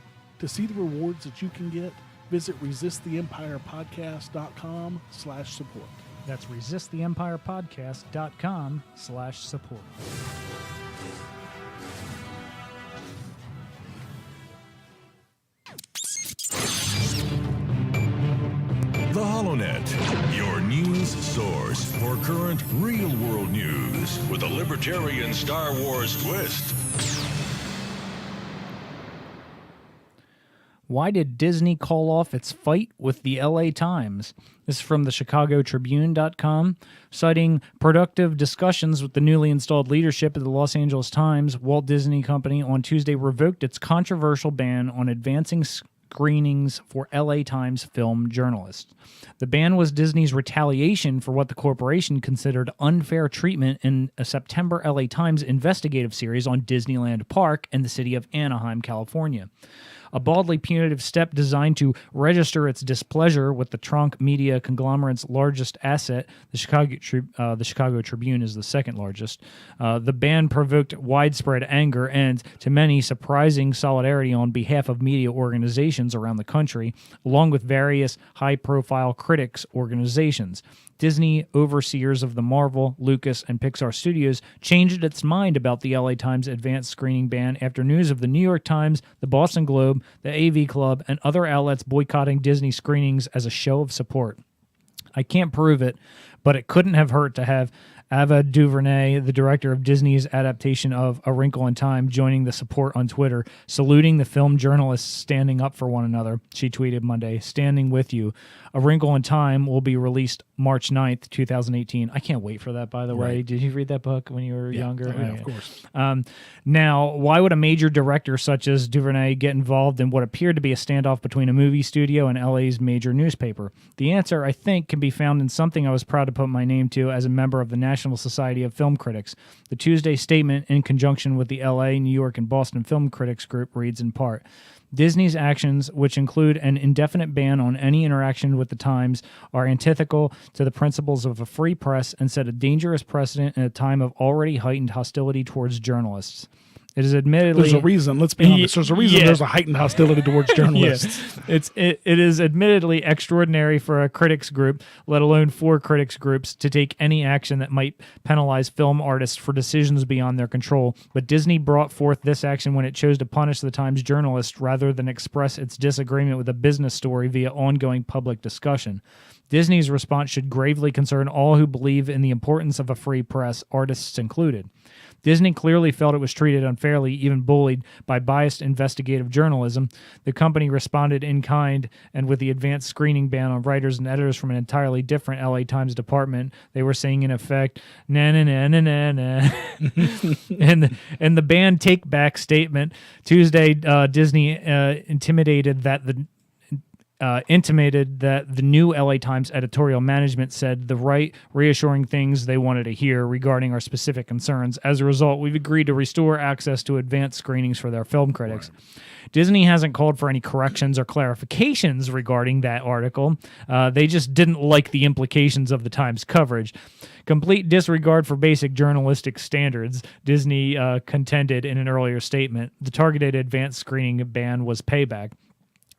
Speaker 3: To see the rewards that you can get, visit resisttheempirepodcast.com/support.
Speaker 2: That's resisttheempirepodcast.com/support.
Speaker 1: The HoloNet, your news source for current real-world news with a libertarian Star Wars twist.
Speaker 2: Why did Disney call off its fight with the LA Times? This is from the ChicagoTribune.com. Citing productive discussions with the newly installed leadership of the Los Angeles Times, Walt Disney Company on Tuesday revoked its controversial ban on advancing screenings for LA Times film journalists. The ban was Disney's retaliation for what the corporation considered unfair treatment in a September LA Times investigative series on Disneyland Park and the city of Anaheim, California. A baldly punitive step designed to register its displeasure with the trunk media conglomerate's largest asset, the Chicago Tribune is the second largest. The ban provoked widespread anger and, to many, surprising solidarity on behalf of media organizations around the country, along with various high-profile critics organizations. Disney overseers of the Marvel, Lucas, and Pixar studios changed its mind about the LA Times advanced screening ban after news of the New York Times, the Boston Globe, the AV Club, and other outlets boycotting Disney screenings as a show of support. I can't prove it, but it couldn't have hurt to have Ava DuVernay, the director of Disney's adaptation of A Wrinkle in Time, joining the support on Twitter, saluting the film journalists standing up for one another. She tweeted Monday, "Standing with you. A Wrinkle in Time will be released March 9th, 2018. I can't wait for that, by the way. Did you read that book when you were younger?
Speaker 3: Oh, yeah, of course.
Speaker 2: Now, why would a major director such as DuVernay get involved in what appeared to be a standoff between a movie studio and LA's major newspaper? The answer, I think, can be found in something I was proud to put my name to as a member of the National Society of Film Critics. The Tuesday statement, in conjunction with the LA, New York, and Boston Film Critics Group, reads in part, Disney's actions, which include an indefinite ban on any interaction with the Times, are antithetical to the principles of a free press and set a dangerous precedent in a time of already heightened hostility towards journalists. It is admittedly...
Speaker 3: There's a reason. Let's be honest. There's a reason there's a heightened hostility towards journalists.
Speaker 2: It is admittedly extraordinary for a critics group, let alone 4 critics groups, to take any action that might penalize film artists for decisions beyond their control. But Disney brought forth this action when it chose to punish the Times journalists rather than express its disagreement with a business story via ongoing public discussion. Disney's response should gravely concern all who believe in the importance of a free press, artists included. Disney clearly felt it was treated unfairly, even bullied, by biased investigative journalism. The company responded in kind, and with the advanced screening ban on writers and editors from an entirely different LA Times department, they were saying, in effect, na na na na na na. And the ban take-back statement, Tuesday, Disney intimated that the new LA Times editorial management said the right reassuring things they wanted to hear regarding our specific concerns. As a result, we've agreed to restore access to advanced screenings for their film critics. Right. Disney hasn't called for any corrections or clarifications regarding that article. They just didn't like the implications of the Times coverage. Complete disregard for basic journalistic standards, Disney contended in an earlier statement. The targeted advanced screening ban was payback.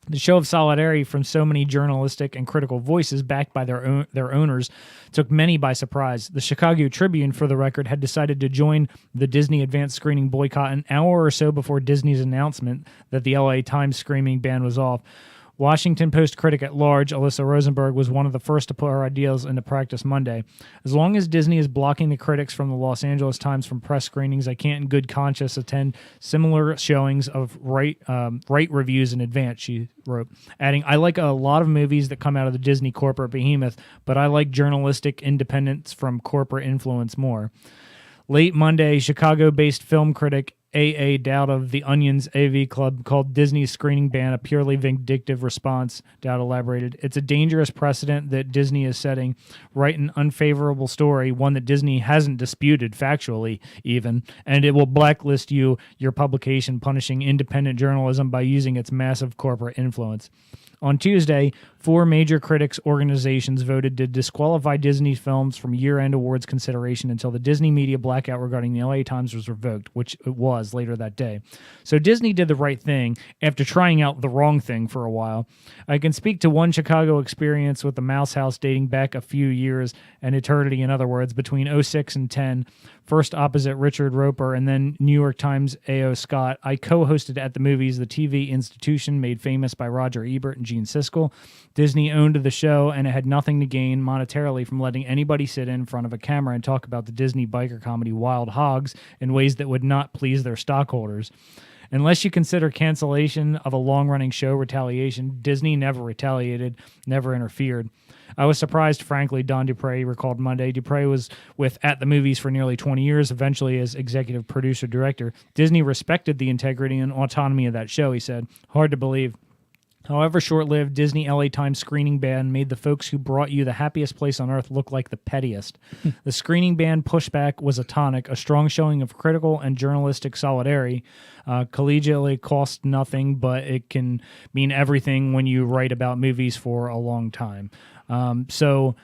Speaker 2: The show of solidarity from so many journalistic and critical voices backed by their owners took many by surprise. The Chicago Tribune, for the record, had decided to join the Disney advanced screening boycott an hour or so before Disney's announcement that the LA Times screening ban was off. Washington Post critic at large, Alyssa Rosenberg, was one of the first to put her ideas into practice Monday. As long as Disney is blocking the critics from the Los Angeles Times from press screenings, I can't in good conscience attend similar showings of right reviews in advance, she wrote, adding, I like a lot of movies that come out of the Disney corporate behemoth, but I like journalistic independence from corporate influence more. Late Monday, Chicago-based film critic A.A. Dowd of The Onion's AV Club called Disney's screening ban a purely vindictive response. Dowd elaborated, it's a dangerous precedent that Disney is setting. Write an unfavorable story, one that Disney hasn't disputed factually even, and it will blacklist your publication, punishing independent journalism by using its massive corporate influence. On Tuesday, 4 major critics organizations voted to disqualify Disney films from year-end awards consideration until the Disney media blackout regarding the LA Times was revoked, which it was later that day. So Disney did the right thing after trying out the wrong thing for a while. I can speak to one Chicago experience with the Mouse House dating back a few years, an eternity in other words, between 06 and 10, first opposite Richard Roper and then New York Times A.O. Scott. I co-hosted At the Movies, the TV institution made famous by Roger Ebert and Gene Siskel. Disney owned the show, and it had nothing to gain monetarily from letting anybody sit in front of a camera and talk about the Disney biker comedy Wild Hogs in ways that would not please their stockholders. Unless you consider cancellation of a long-running show retaliation, Disney never retaliated, never interfered. I was surprised, frankly, Don Dupre recalled Monday. Dupre was with At the Movies for nearly 20 years, eventually as executive producer-director. Disney respected the integrity and autonomy of that show, he said. Hard to believe. However short-lived, Disney LA Times screening ban made the folks who brought you the happiest place on earth look like the pettiest. The screening ban pushback was a tonic, a strong showing of critical and journalistic solidarity. Collegiately cost nothing, but it can mean everything when you write about movies for a long time. So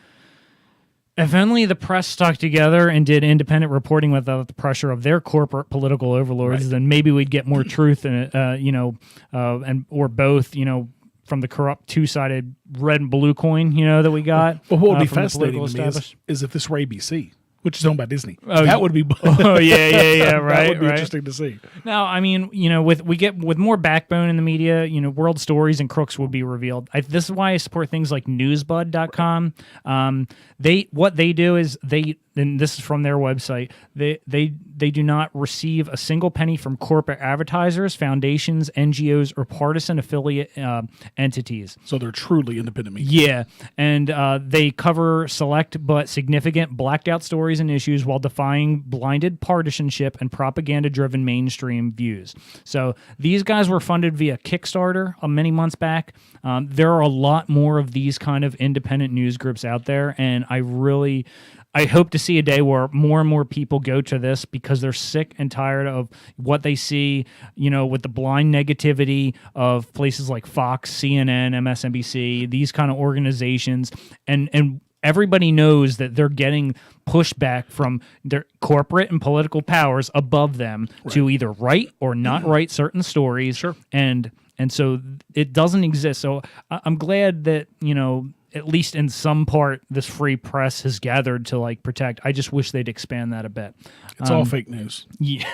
Speaker 2: if only the press stuck together and did independent reporting without the pressure of their corporate political overlords, then maybe we'd get more truth in it, and or both, from the corrupt two-sided red and blue coin, that we got.
Speaker 3: Well, what would be
Speaker 2: from the
Speaker 3: fascinating
Speaker 2: political
Speaker 3: to me is if this were ABC, which is owned by Disney. That would be.
Speaker 2: Oh yeah, right.
Speaker 3: That would be
Speaker 2: right.
Speaker 3: interesting to see.
Speaker 2: Now, I mean, with more backbone in the media, world stories and crooks would be revealed. This is why I support things like newsbud.com. What they do is and this is from their website, they do not receive a single penny from corporate advertisers, foundations, NGOs, or partisan affiliate entities.
Speaker 3: So they're truly independent media.
Speaker 2: Yeah, and they cover select but significant blacked out stories and issues while defying blinded partisanship and propaganda-driven mainstream views. So these guys were funded via Kickstarter many months back. There are a lot more of these kind of independent news groups out there, and I hope to see a day where more and more people go to this because they're sick and tired of what they see, with the blind negativity of places like Fox, CNN, MSNBC, these kind of organizations. And everybody knows that they're getting pushback from their corporate and political powers above them to either write or not write certain stories.
Speaker 3: Sure.
Speaker 2: And so it doesn't exist. So I'm glad that, at least in some part, this free press has gathered to protect. I just wish they'd expand that a bit.
Speaker 3: It's all fake news.
Speaker 2: Yeah.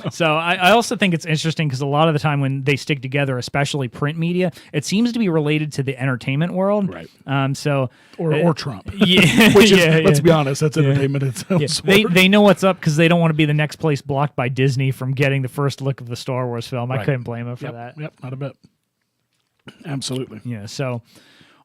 Speaker 2: So I also think it's interesting because a lot of the time when they stick together, especially print media, it seems to be related to the entertainment world.
Speaker 3: Right.
Speaker 2: Or
Speaker 3: Trump.
Speaker 2: Yeah.
Speaker 3: Which is, let's be honest, that's entertainment itself.
Speaker 2: Yeah. They know what's up because they don't want to be the next place blocked by Disney from getting the first look of the Star Wars film. I couldn't blame them for that.
Speaker 3: Yep, not a bit. Absolutely.
Speaker 2: Yeah. So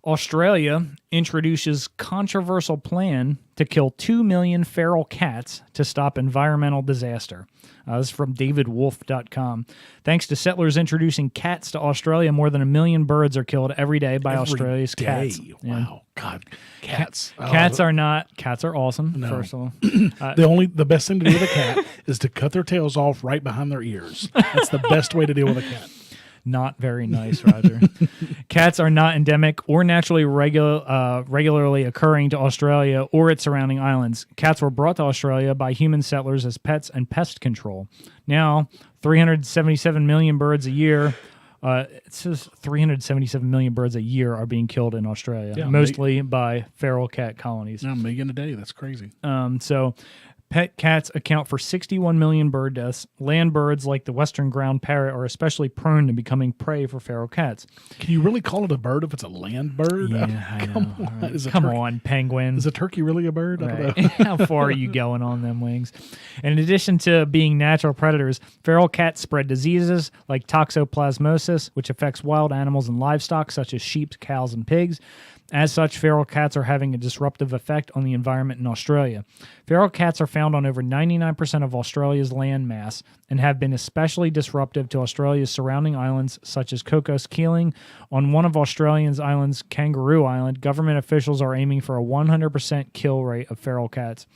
Speaker 2: Australia introduces controversial plan to kill 2 million feral cats to stop environmental disaster. This is from davidwolf.com. Thanks to settlers introducing cats to Australia, more than 1 million birds are killed every day by Australia's cats.
Speaker 3: Wow. God. Cats.
Speaker 2: Cats are awesome, first of all.
Speaker 3: The best thing to do with a cat is to cut their tails off right behind their ears. That's the best way to deal with a cat.
Speaker 2: Not very nice, Roger. Cats are not endemic or naturally regularly occurring to Australia or its surrounding islands. Cats were brought to Australia by human settlers as pets and pest control. Now, 377 million birds a year. It says 377 million birds a year are being killed in Australia, mostly by feral cat colonies.
Speaker 3: Now, a million a day. That's crazy.
Speaker 2: So pet cats account for 61 million bird deaths. Land birds like the western ground parrot are especially prone to becoming prey for feral cats.
Speaker 3: Can you really call it a bird if it's a land bird?
Speaker 2: Yeah, I know.
Speaker 3: Right.
Speaker 2: Come on, penguin.
Speaker 3: Is a turkey really a bird?
Speaker 2: Right.
Speaker 3: I don't know.
Speaker 2: How far are you going on them wings? And in addition to being natural predators, feral cats spread diseases like toxoplasmosis, which affects wild animals and livestock such as sheep, cows, and pigs. As such, feral cats are having a disruptive effect on the environment in Australia. Feral cats are found on over 99% of Australia's land mass and have been especially disruptive to Australia's surrounding islands, such as Cocos Keeling. On one of Australia's islands, Kangaroo Island, government officials are aiming for a 100% kill rate of feral cats.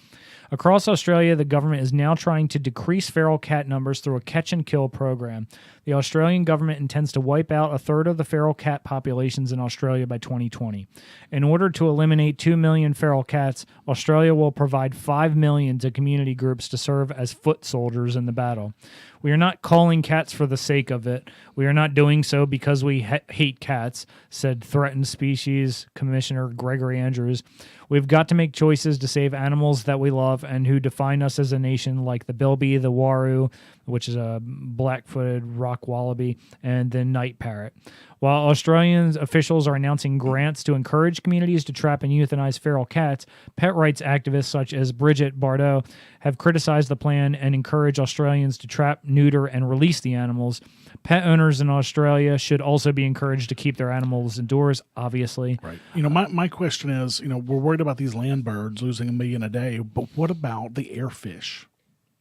Speaker 2: Across Australia, the government is now trying to decrease feral cat numbers through a catch-and-kill program. The Australian government intends to wipe out a third of the feral cat populations in Australia by 2020. In order to eliminate 2 million feral cats, Australia will provide 5 million to community groups to serve as foot soldiers in the battle. We are not calling cats for the sake of it. We are not doing so because we hate cats, said Threatened Species Commissioner Gregory Andrews. We've got to make choices to save animals that we love and who define us as a nation, like the bilby, the waru, which is a black-footed rock wallaby, and the night parrot. While Australian officials are announcing grants to encourage communities to trap and euthanize feral cats, pet rights activists such as Bridget Bardot have criticized the plan and encourage Australians to trap, neuter, and release the animals. Pet owners in Australia should also be encouraged to keep their animals indoors, obviously.
Speaker 3: Right. My question is, we're worried about these land birds losing 1 million a day, but what about the airfish?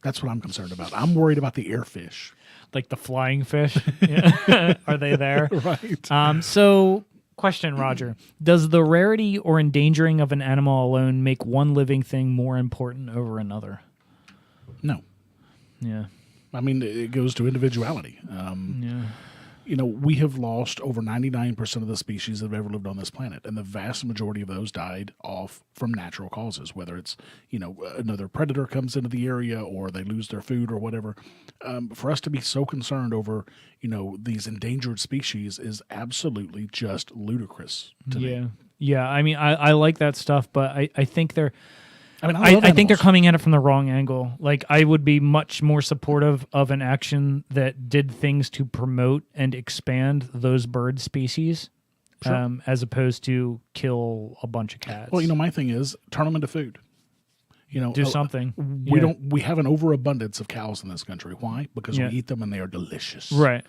Speaker 3: That's what I'm concerned about. I'm worried about the airfish.
Speaker 2: Like the flying fish. Yeah. Are they there?
Speaker 3: Right.
Speaker 2: So, question, Roger. Does the rarity or endangering of an animal alone make one living thing more important over another?
Speaker 3: No.
Speaker 2: Yeah.
Speaker 3: I mean, it goes to individuality.
Speaker 2: Yeah.
Speaker 3: You know, we have lost over 99% of the species that have ever lived on this planet, and the vast majority of those died off from natural causes, whether it's, you know, another predator comes into the area or they lose their food or whatever. For us to be so concerned over, you know, these endangered species is absolutely just ludicrous to me.
Speaker 2: Yeah. I mean, I like that stuff, but I think they're...
Speaker 3: I mean,
Speaker 2: I think they're coming at it from the wrong angle. Like, I would be much more supportive of an action that did things to promote and expand those bird species, as opposed to kill a bunch of cats.
Speaker 3: Well, you know, my thing is turn them into food. You know,
Speaker 2: do something.
Speaker 3: We have an overabundance of cows in this country. Why? Because we eat them and they are delicious.
Speaker 2: Right.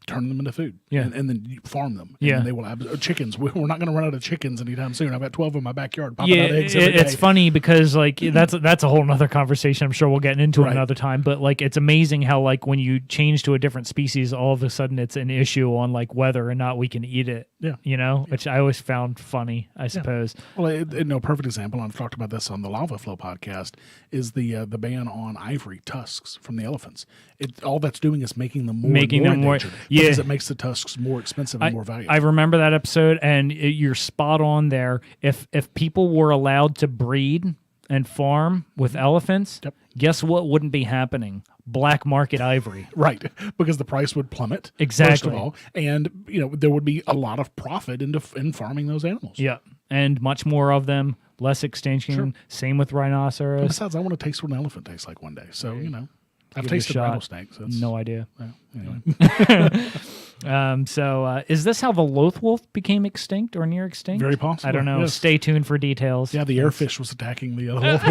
Speaker 3: Turn them into food, and then you farm them.
Speaker 2: Yeah,
Speaker 3: and they will have chickens. We're not going to run out of chickens anytime soon. I've got 12 in my backyard popping out eggs every day.
Speaker 2: It's funny because like that's a whole nother conversation. I'm sure we'll get into it another time. But like, it's amazing how like when you change to a different species, all of a sudden it's an issue on like whether or not we can eat it.
Speaker 3: Yeah,
Speaker 2: you know, which I always found funny. I suppose.
Speaker 3: Well, no perfect example. I've talked about this on the Lava Flow podcast. Is the ban on ivory tusks from the elephants? All that's doing is making them more endangered. Because it makes the tusks more expensive and more valuable.
Speaker 2: I remember that episode, and you're spot on there. If people were allowed to breed and farm with elephants, guess what wouldn't be happening? Black market ivory.
Speaker 3: Right, because the price would plummet,
Speaker 2: exactly.
Speaker 3: First of all, and you know there would be a lot of profit in farming those animals.
Speaker 2: Yeah, and much more of them, less extinction. Sure. Same with rhinoceros.
Speaker 3: And besides, I want to taste what an elephant tastes like one day. So, you know. I've tasted rattlesnakes. So
Speaker 2: no idea.
Speaker 3: Anyway.
Speaker 2: So is this how the loath wolf became extinct or near extinct?
Speaker 3: Very possible.
Speaker 2: I don't know.
Speaker 3: Yes.
Speaker 2: Stay tuned for details.
Speaker 3: Yeah, the airfish was attacking the loath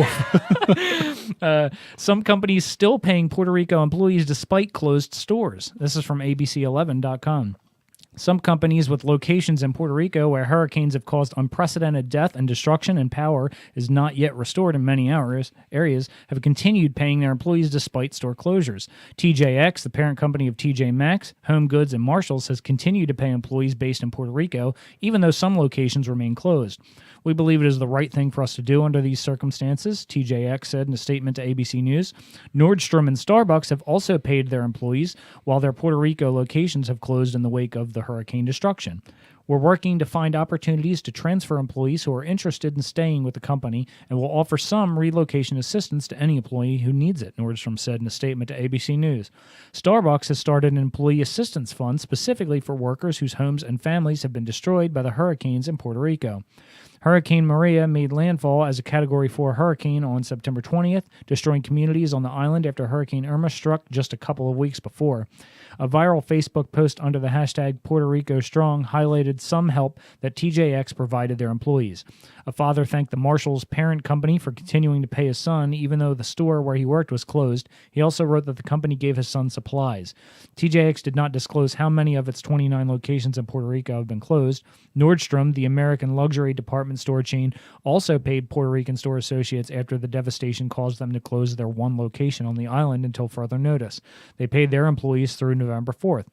Speaker 3: wolf.
Speaker 2: Some companies still paying Puerto Rico employees despite closed stores. This is from ABC11.com. Some companies with locations in Puerto Rico where hurricanes have caused unprecedented death and destruction and power is not yet restored in many areas have continued paying their employees despite store closures. TJX, the parent company of TJ Maxx, Home Goods, and Marshalls, has continued to pay employees based in Puerto Rico, even though some locations remain closed. We believe it is the right thing for us to do under these circumstances, TJX said in a statement to ABC News. Nordstrom and Starbucks have also paid their employees, while their Puerto Rico locations have closed in the wake of the hurricane destruction. We're working to find opportunities to transfer employees who are interested in staying with the company and will offer some relocation assistance to any employee who needs it, Nordstrom said in a statement to ABC News. Starbucks has started an employee assistance fund specifically for workers whose homes and families have been destroyed by the hurricanes in Puerto Rico. Hurricane Maria made landfall as a Category 4 hurricane on September 20th, destroying communities on the island after Hurricane Irma struck just a couple of weeks before. A viral Facebook post under the hashtag Puerto Rico Strong highlighted some help that TJX provided their employees. A father thanked the Marshalls parent company for continuing to pay his son, even though the store where he worked was closed. He also wrote that the company gave his son supplies. TJX did not disclose how many of its 29 locations in Puerto Rico have been closed. Nordstrom, the American luxury department store chain, also paid Puerto Rican store associates after the devastation caused them to close their one location on the island until further notice. They paid their employees through November 4th.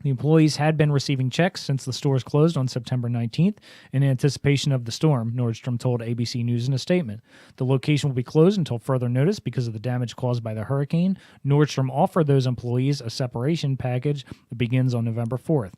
Speaker 2: The employees had been receiving checks since the stores closed on September 19th in anticipation of the storm, Nordstrom told ABC News in a statement. The location will be closed until further notice because of the damage caused by the hurricane. Nordstrom offered those employees a separation package that begins on November 4th.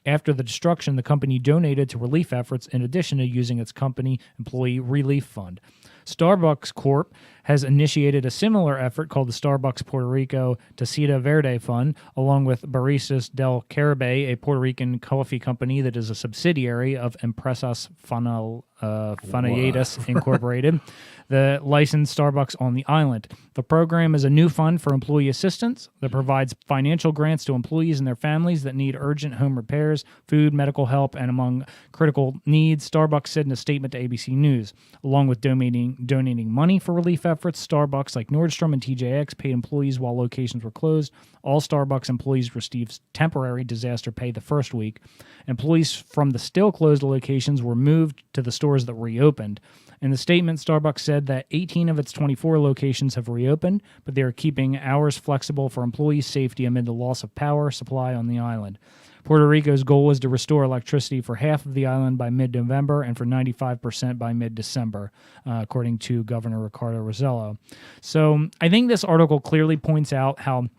Speaker 2: After the destruction, the company donated to relief efforts in addition to using its company employee relief fund. Starbucks Corp has initiated a similar effort called the Starbucks Puerto Rico Tacita Verde Fund, along with Baristas del Caribe, a Puerto Rican coffee company that is a subsidiary of Empresas Fanalladas Incorporated, the licensed Starbucks on the island. The program is a new fund for employee assistance that provides financial grants to employees and their families that need urgent home repairs, food, medical help, and among critical needs, Starbucks said in a statement to ABC News. Along with donating money for relief efforts, efforts. Starbucks, like Nordstrom and TJX, paid employees while locations were closed. All Starbucks employees received temporary disaster pay the first week. Employees from the still closed locations were moved to the stores that reopened. In the statement, Starbucks said that 18 of its 24 locations have reopened, but they are keeping hours flexible for employee safety amid the loss of power supply on the island. Puerto Rico's goal was to restore electricity for half of the island by mid-November and for 95% by mid-December, according to Governor Ricardo Rossello. So I think this article clearly points out how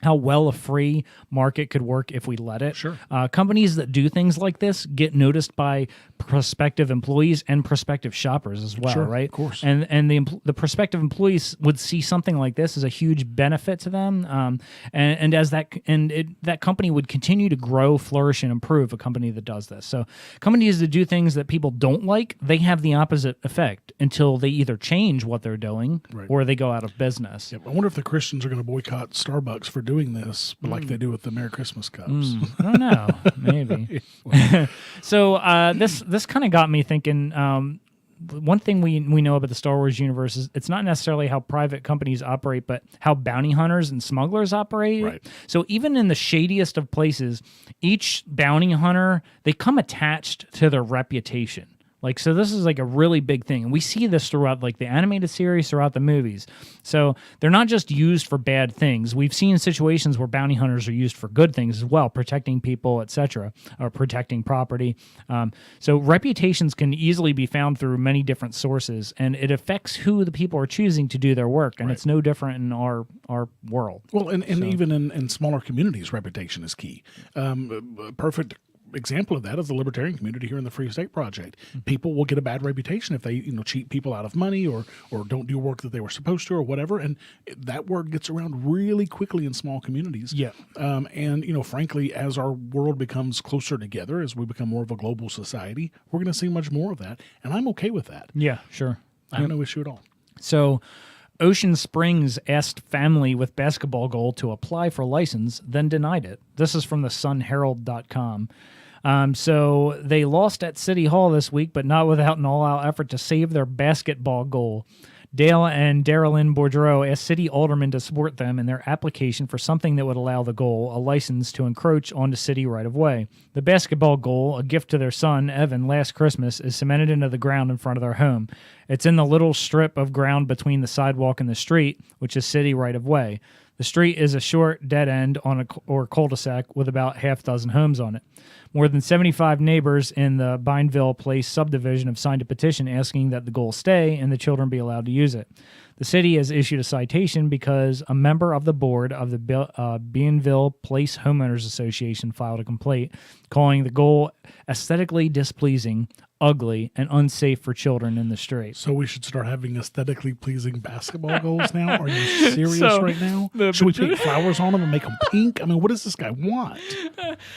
Speaker 2: well a free market could work if we let it.
Speaker 3: Sure.
Speaker 2: Companies that do things like this get noticed by prospective employees and prospective shoppers as well,
Speaker 3: Sure,
Speaker 2: right?
Speaker 3: of course.
Speaker 2: And the prospective employees would see something like this as a huge benefit to them, that company would continue to grow, flourish, and improve. A company that does this. So companies that do things that people don't like, they have the opposite effect until they either change what they're doing or they go out of business.
Speaker 3: Yep. I wonder if the Christians are going to boycott Starbucks for doing this, like they do with the Merry Christmas cups.
Speaker 2: I don't know, maybe. So this kind of got me thinking. One thing we know about the Star Wars universe is it's not necessarily how private companies operate, but how bounty hunters and smugglers operate.
Speaker 3: Right.
Speaker 2: So even in the shadiest of places, each bounty hunter, they come attached to their reputation. Like, so this is like a really big thing. And we see this throughout like the animated series, throughout the movies. So they're not just used for bad things. We've seen situations where bounty hunters are used for good things as well, protecting people, etc., or protecting property. So reputations can easily be found through many different sources, and it affects who the people are choosing to do their work. And it's no different in our world.
Speaker 3: Well, and even in smaller communities, reputation is key. A perfect example of that is the libertarian community here in the Free State Project. People will get a bad reputation if they cheat people out of money or don't do work that they were supposed to or whatever, and that word gets around really quickly in small communities.
Speaker 2: Yeah.
Speaker 3: And frankly, as our world becomes closer together, as we become more of a global society, we're going to see much more of that, and I'm okay with that.
Speaker 2: Yeah, sure.
Speaker 3: I have no issue at all.
Speaker 2: So Ocean Springs asked family with basketball goal to apply for license, then denied it. This is from the sunherald.com. So they lost at City Hall this week, but not without an all-out effort to save their basketball goal. Dale and Darylyn Boudreau asked city aldermen to support them in their application for something that would allow the goal a license to encroach onto city right-of-way. The basketball goal, a gift to their son, Evan, last Christmas, is cemented into the ground in front of their home. It's in the little strip of ground between the sidewalk and the street, which is city right-of-way. The street is a short dead end on or cul-de-sac with about half dozen homes on it. More than 75 neighbors in the Bineville Place subdivision have signed a petition asking that the goal stay and the children be allowed to use it. The city has issued a citation because a member of the board of the Bineville Place Homeowners Association filed a complaint calling the goal aesthetically displeasing, ugly, and unsafe for children in the street.
Speaker 3: So we should start having aesthetically pleasing basketball goals now? Are you serious right now? Should we paint flowers on them and make them pink? I mean, what does this guy want?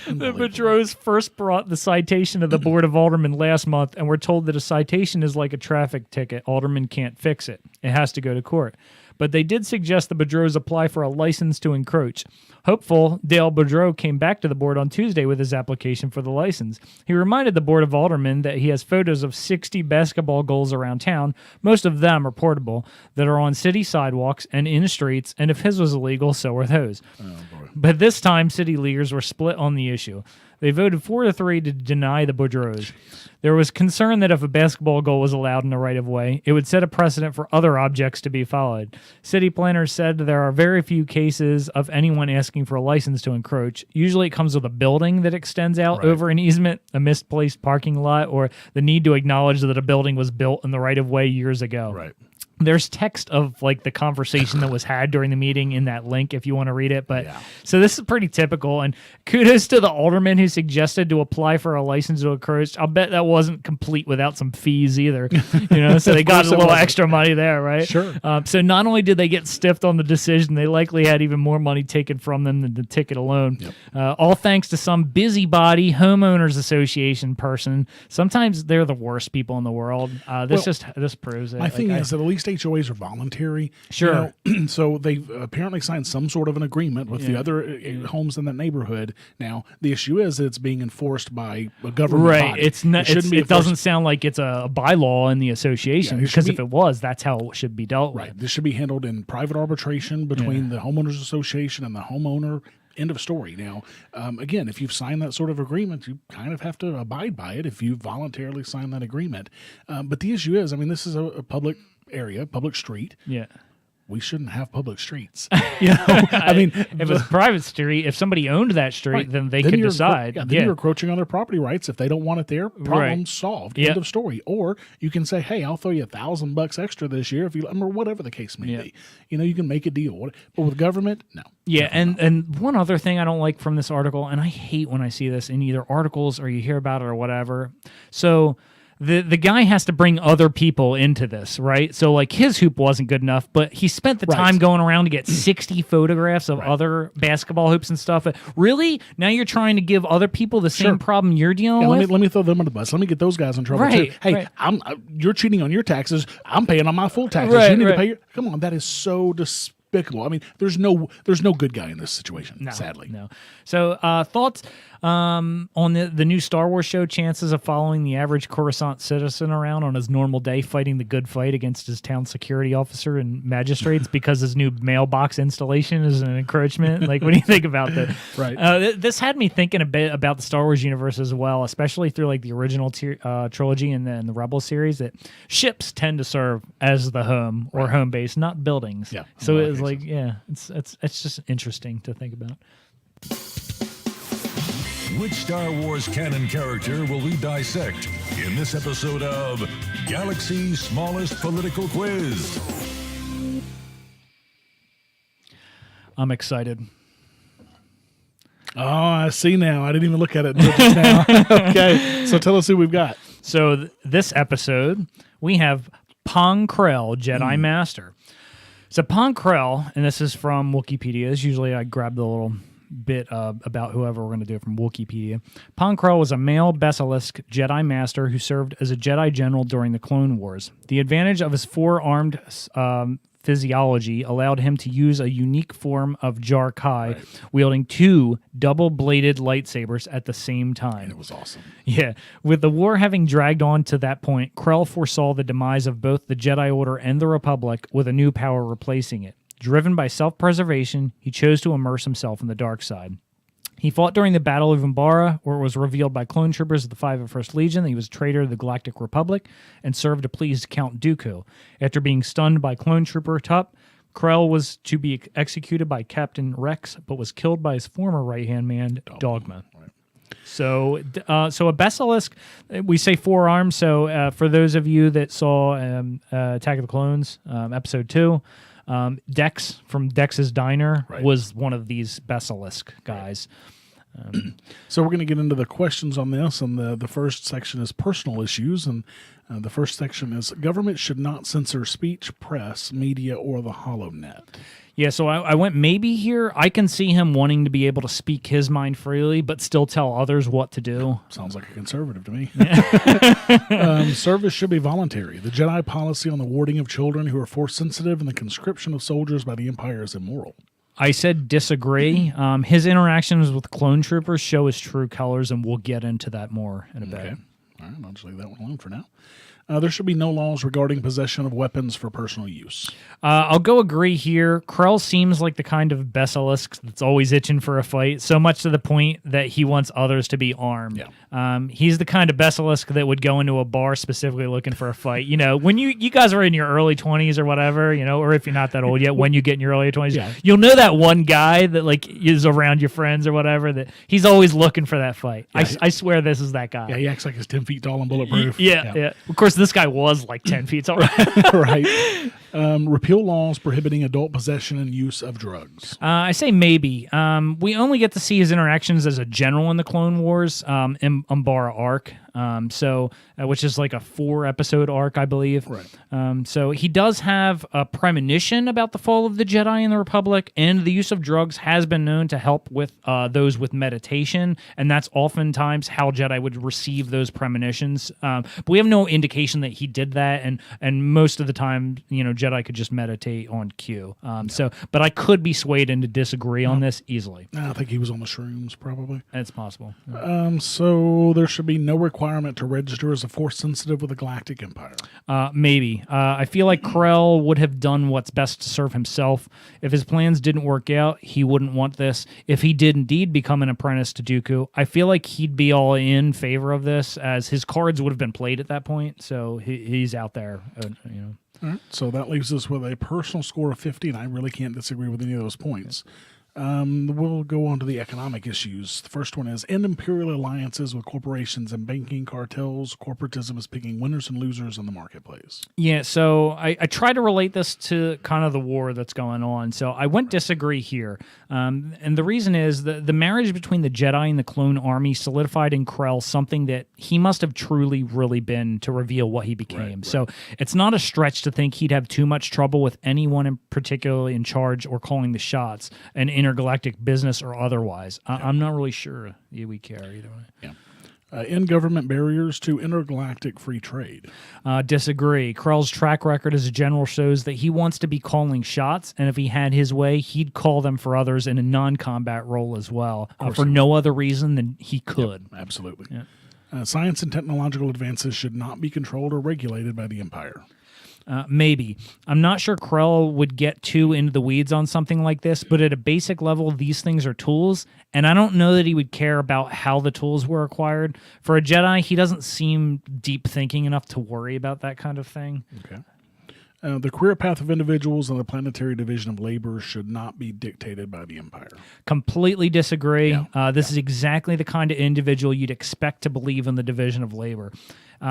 Speaker 2: The Boudreaux first brought the citation to the Board of Aldermen last month and were told that a citation is like a traffic ticket. Aldermen can't fix it. It has to go to court. But they did suggest the Boudreaux apply for a license to encroach. Hopeful, Dale Boudreaux came back to the board on Tuesday with his application for the license. He reminded the Board of Aldermen that he has photos of 60 basketball goals around town, most of them are portable, that are on city sidewalks and in streets, and if his was illegal, so are those.
Speaker 3: Oh, boy.
Speaker 2: But this time, city leaders were split on the issue. They voted 4-3 to deny the Boudreaux. There was concern that if a basketball goal was allowed in the right-of-way, it would set a precedent for other objects to be followed. City planners said there are very few cases of anyone asking for a license to encroach. Usually it comes with a building that extends out over an easement, a misplaced parking lot, or the need to acknowledge that a building was built in the right-of-way years ago.
Speaker 3: Right.
Speaker 2: There's text of like the conversation that was had during the meeting in that link if you want to read it. But so this is pretty typical, and kudos to the alderman who suggested to apply for a license to encroach. I'll bet that wasn't complete without some fees either, so they got a little extra money there, right?
Speaker 3: Sure.
Speaker 2: So not only did they get stiffed on the decision, they likely had even more money taken from them than the ticket alone. Yep. All thanks to some busybody homeowners association person. Sometimes they're the worst people in the world. This proves it.
Speaker 3: My thing is that at least HOAs are voluntary.
Speaker 2: Sure.
Speaker 3: So they've apparently signed some sort of an agreement with the other homes in that neighborhood. Now, the issue is it's being enforced by a government body.
Speaker 2: It's not. It doesn't sound like it's a bylaw in the association, because if it was, that's how it should be dealt with.
Speaker 3: Right. This should be handled in private arbitration between the homeowners association and the homeowner. End of story. Now, again, if you've signed that sort of agreement, you kind of have to abide by it if you voluntarily sign that agreement. But the issue is, I mean, this is a public area, public street.
Speaker 2: Yeah.
Speaker 3: We shouldn't have public streets. I mean,
Speaker 2: if it's a private street, if somebody owned that street, then they could decide.
Speaker 3: Then you're encroaching on their property rights. If they don't want it there, problem solved. End of story. Or you can say, hey, I'll throw you $1,000 extra this year if you, or whatever the case may be. You can make a deal. But with government, no.
Speaker 2: Yeah, and one other thing I don't like from this article, and I hate when I see this in either articles or you hear about it or whatever. So the guy has to bring other people into this, right? So like his hoop wasn't good enough, but he spent the time going around to get 60 photographs of other basketball hoops and stuff. Really? Now you're trying to give other people the same problem you're dealing with?
Speaker 3: Let me throw them on the bus. Let me get those guys in trouble too. Hey, you're cheating on your taxes. I'm paying on my full taxes. You need to pay your... Come on, that is so despicable. I mean, there's no good guy in this situation, sadly.
Speaker 2: No. So thoughts on the new Star Wars show, chances of following the average Coruscant citizen around on his normal day fighting the good fight against his town security officer and magistrates because his new mailbox installation is an encouragement? Like, what do you think about that?
Speaker 3: Right.
Speaker 2: This had me thinking a bit about the Star Wars universe as well, especially through like the original trilogy and then the Rebel series, that ships tend to serve as the home or home base, not buildings.
Speaker 3: Yeah.
Speaker 2: So it was like, it's just interesting to think about.
Speaker 1: Which Star Wars canon character will we dissect in this episode of Galaxy's Smallest Political Quiz?
Speaker 2: I'm excited.
Speaker 3: Oh, I see now. I didn't even look at it until just now. Okay, so tell us who we've got.
Speaker 2: So this episode, we have Pong Krell, Jedi Master. So Pong Krell, and this is from Wikipedia. Usually I grab the little bit about whoever we're going to do it from Wikipedia. Pong Krell was a male basilisk Jedi Master who served as a Jedi General during the Clone Wars. The advantage of his four-armed physiology allowed him to use a unique form of Jar Kai, wielding two double-bladed lightsabers at the same time.
Speaker 3: And it was awesome.
Speaker 2: Yeah. With the war having dragged on to that point, Krell foresaw the demise of both the Jedi Order and the Republic, with a new power replacing it. Driven by self-preservation, he chose to immerse himself in the dark side. He fought during the Battle of Umbara, where it was revealed by clone troopers of the 501st Legion that he was a traitor to the Galactic Republic and served to please Count Dooku. After being stunned by clone trooper Tup, Krell was to be executed by Captain Rex, but was killed by his former right-hand man, Dogma. So a basilisk, we say four-armed. So for those of you that saw Attack of the Clones, Episode 2, Dex from Dex's Diner was one of these basilisk guys.
Speaker 3: So we're going to get into the questions on this, and the first section is personal issues, and the first section is government should not censor speech, press, media, or the HoloNet.
Speaker 2: Yeah, so I went maybe here. I can see him wanting to be able to speak his mind freely, but still tell others what to do.
Speaker 3: Sounds like a conservative to me. Service should be voluntary. The Jedi policy on the warding of children who are force-sensitive and the conscription of soldiers by the Empire is immoral.
Speaker 2: I said disagree. His interactions with clone troopers show his true colors, and we'll get into that more in a bit.
Speaker 3: Okay. All right, I'll just leave that one alone for now. There should be no laws regarding possession of weapons for personal use.
Speaker 2: I'll go agree here. Krell seems like the kind of basilisk that's always itching for a fight, so much to the point that he wants others to be armed.
Speaker 3: Yeah.
Speaker 2: He's the kind of basilisk that would go into a bar specifically looking for a fight. You know, when you guys are in your early 20s or whatever, you know, or if you're not that old yet, when you get in your early 20s, you'll know that one guy that like is around your friends or whatever, that he's always looking for that fight. Yeah. I swear this is that guy.
Speaker 3: Yeah, he acts like he's 10 feet tall and bulletproof.
Speaker 2: Yeah. Of course, this guy was like 10 feet tall.
Speaker 3: Right. Repeal laws prohibiting adult possession and use of drugs.
Speaker 2: I say maybe. We only get to see his interactions as a general in the Clone Wars in Umbara arc. which is like a 4-episode arc, I believe.
Speaker 3: Right.
Speaker 2: So he does have a premonition about the fall of the Jedi in the Republic, and the use of drugs has been known to help with those with meditation, and that's oftentimes how Jedi would receive those premonitions. But we have no indication that he did that, and most of the time, Jedi could just meditate on cue. But I could be swayed into disagree on this easily.
Speaker 3: I think he was on the shrooms, probably.
Speaker 2: It's possible.
Speaker 3: So there should be no requirement to register as a Force sensitive with the Galactic Empire.
Speaker 2: Maybe. I feel like Krell would have done what's best to serve himself. If his plans didn't work out, he wouldn't want this. If he did indeed become an apprentice to Dooku, I feel like he'd be all in favor of this, as his cards would have been played at that point. So he's out there,
Speaker 3: All right, so that leaves us with a personal score of 50, and I really can't disagree with any of those points. We'll go on to the economic issues. The first one is end imperial alliances with corporations and banking cartels. Corporatism is picking winners and losers in the marketplace.
Speaker 2: Yeah, so I try to relate this to kind of the war that's going on. So I wouldn't disagree here. And the reason is the marriage between the Jedi and the clone army solidified in Krell something that he must have truly, really been to reveal what he became. Right. So it's not a stretch to think he'd have too much trouble with anyone in particularly in charge or calling the shots, an intergalactic business or otherwise. I'm not really sure we care either way.
Speaker 3: Yeah. End government barriers to intergalactic free trade.
Speaker 2: Disagree. Krell's track record as a general shows that he wants to be calling shots, and if he had his way, he'd call them for others in a non-combat role as well, for no other reason than he could.
Speaker 3: Yep, absolutely.
Speaker 2: Yep.
Speaker 3: Science and technological advances should not be controlled or regulated by the Empire.
Speaker 2: Maybe. I'm not sure Krell would get too into the weeds on something like this, but at a basic level, these things are tools, and I don't know that he would care about how the tools were acquired. For a Jedi, he doesn't seem deep thinking enough to worry about that kind of thing.
Speaker 3: Okay. The career path of individuals in the planetary division of labor should not be dictated by the Empire.
Speaker 2: Completely disagree.
Speaker 3: Yeah.
Speaker 2: This is exactly the kind of individual you'd expect to believe in the division of labor.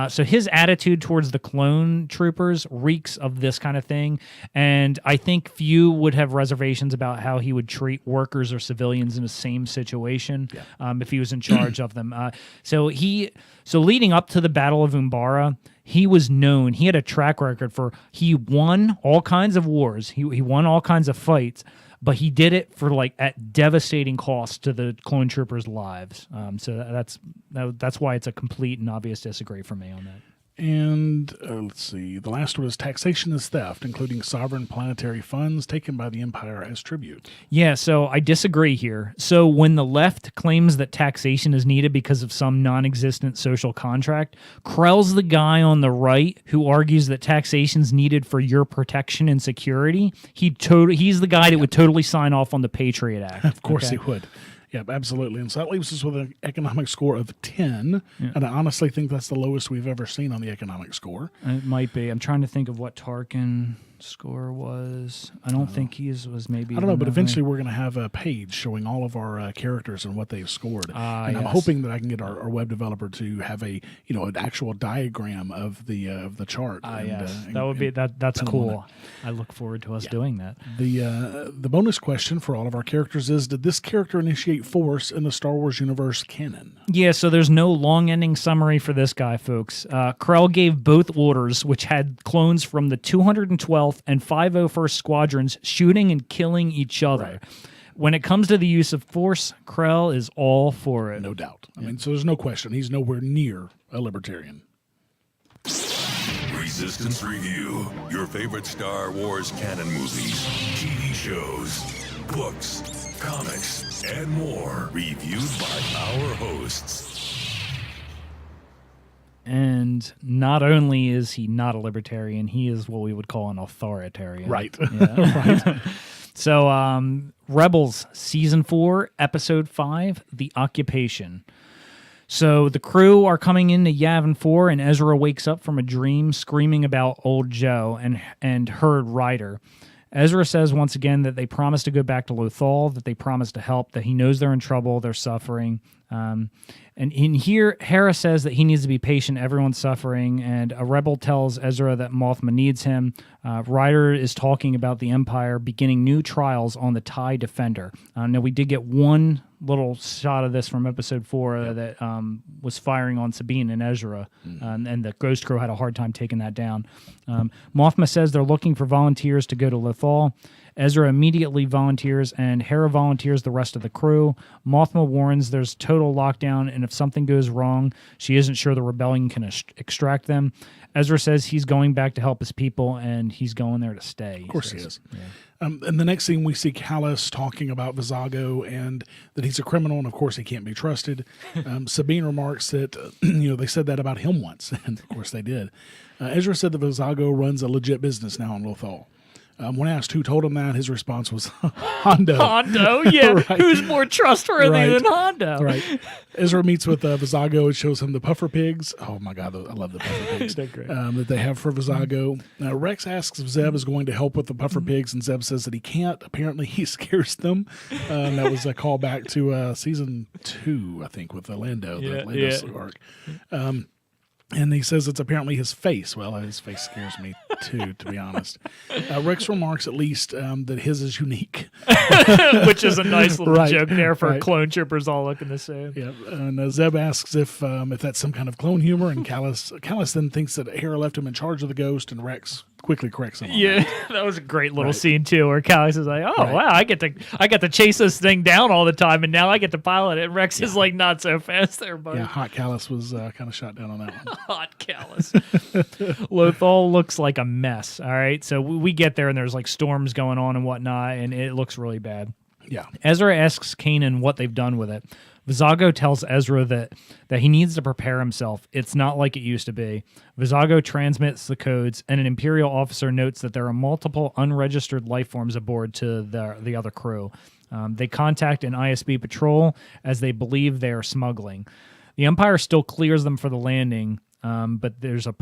Speaker 2: So his attitude towards the clone troopers reeks of this kind of thing, and I think few would have reservations about how he would treat workers or civilians in the same situation if he was in charge of them. So leading up to the Battle of Umbara, he was known. He had a track record he won all kinds of wars. He won all kinds of fights, but he did it for at devastating cost to the clone troopers' lives. So that's why it's a complete and obvious disagree for me on that.
Speaker 3: And let's see, the last one is taxation is theft, including sovereign planetary funds taken by the Empire as tribute.
Speaker 2: Yeah, so I disagree here. So when the left claims that taxation is needed because of some non-existent social contract, Krell's the guy on the right who argues that taxation is needed for your protection and security. He's the guy that would totally sign off on the Patriot Act.
Speaker 3: Of course he would. Yep, absolutely. And so that leaves us with an economic score of 10. Yeah. And I honestly think that's the lowest we've ever seen on the economic score.
Speaker 2: It might be. I'm trying to think of what Tarkin score was. I don't think his was maybe.
Speaker 3: I don't know, but eventually we're going to have a page showing all of our characters and what they've scored. And I'm hoping that I can get our web developer to have an actual diagram of the chart.
Speaker 2: That would be that's cool. I look forward to us doing that.
Speaker 3: The bonus question for all of our characters is: did this character initiate Force in the Star Wars universe canon?
Speaker 2: Yeah, so there's no long-ending summary for this guy, folks. Krell gave both orders, which had clones from the 212th and 501st Squadrons shooting and killing each other.
Speaker 3: Right.
Speaker 2: When it comes to the use of Force, Krell is all for it.
Speaker 3: No doubt. I mean, so there's no question. He's nowhere near a libertarian.
Speaker 1: Resistance Review. Your favorite Star Wars canon movies, TV shows, books, comics, and more. Reviewed by our hosts.
Speaker 2: And not only is he not a libertarian, he is what we would call an authoritarian.
Speaker 3: Right.
Speaker 2: Yeah. Right. So, Rebels, Season 4, Episode 5, The Occupation. So the crew are coming into Yavin 4, and Ezra wakes up from a dream screaming about old Joe and Herd Ryder. Ezra says once again that they promised to go back to Lothal, that they promised to help, that he knows they're in trouble, they're suffering. And in here, Hera says that he needs to be patient, everyone's suffering, and a rebel tells Ezra that Mothma needs him. Ryder is talking about the Empire beginning new trials on the TIE Defender. Now, we did get one little shot of this from episode 4 that was firing on Sabine and Ezra, and the Ghost Crow had a hard time taking that down. Mothma says they're looking for volunteers to go to Lothal. Ezra immediately volunteers, and Hera volunteers the rest of the crew. Mothma warns there's total lockdown, and if something goes wrong, she isn't sure the rebellion can extract them. Ezra says he's going back to help his people, and he's going there to stay.
Speaker 3: Of course he is. Yeah. In the next scene, we see Callus talking about Vizago and that he's a criminal, and of course he can't be trusted. Sabine remarks that they said that about him once, and of course they did. Ezra said that Vizago runs a legit business now in Lothal. When asked who told him that, his response was Hondo.
Speaker 2: Hondo, yeah.
Speaker 3: Right.
Speaker 2: Who's more trustworthy
Speaker 3: Right.
Speaker 2: than Hondo?
Speaker 3: Right. Ezra meets with Vizago and shows him the puffer pigs. Oh my God, I love the puffer pigs.
Speaker 2: They're great.
Speaker 3: That they have for Vizago. Rex asks if Zeb is going to help with the puffer pigs, and Zeb says that he can't. Apparently, he scares them. That was a callback to season 2, I think, with Lando, the Lando arc. And he says it's apparently his face. Well, his face scares me too, to be honest. Rex remarks at least that his is unique.
Speaker 2: Which is a nice little
Speaker 3: Right,
Speaker 2: joke there for
Speaker 3: right.
Speaker 2: clone troopers all looking the same.
Speaker 3: Yeah, and Zeb asks if that's some kind of clone humor, and Callus then thinks that Hera left him in charge of the ghost, and Rex quickly corrects him on
Speaker 2: Yeah,
Speaker 3: that.
Speaker 2: that was a great little
Speaker 3: Right.
Speaker 2: scene too, where Callus is like, "Oh
Speaker 3: Right.
Speaker 2: wow, I get to chase this thing down all the time, and now I get to pilot it." And Rex is like, "Not so fast, there, buddy."
Speaker 3: Yeah, Hot Callus was kind of shot down on that one.
Speaker 2: Hot Callus. Lothal looks like a mess. All right, so we get there, and there's like storms going on and whatnot, and it looks really bad.
Speaker 3: Yeah.
Speaker 2: Ezra asks Kanan what they've done with it. Vizago tells Ezra that he needs to prepare himself. It's not like it used to be. Vizago transmits the codes, and an Imperial officer notes that there are multiple unregistered life forms aboard to the other crew. They contact an ISB patrol as they believe they are smuggling. The Empire still clears them for the landing, but there's a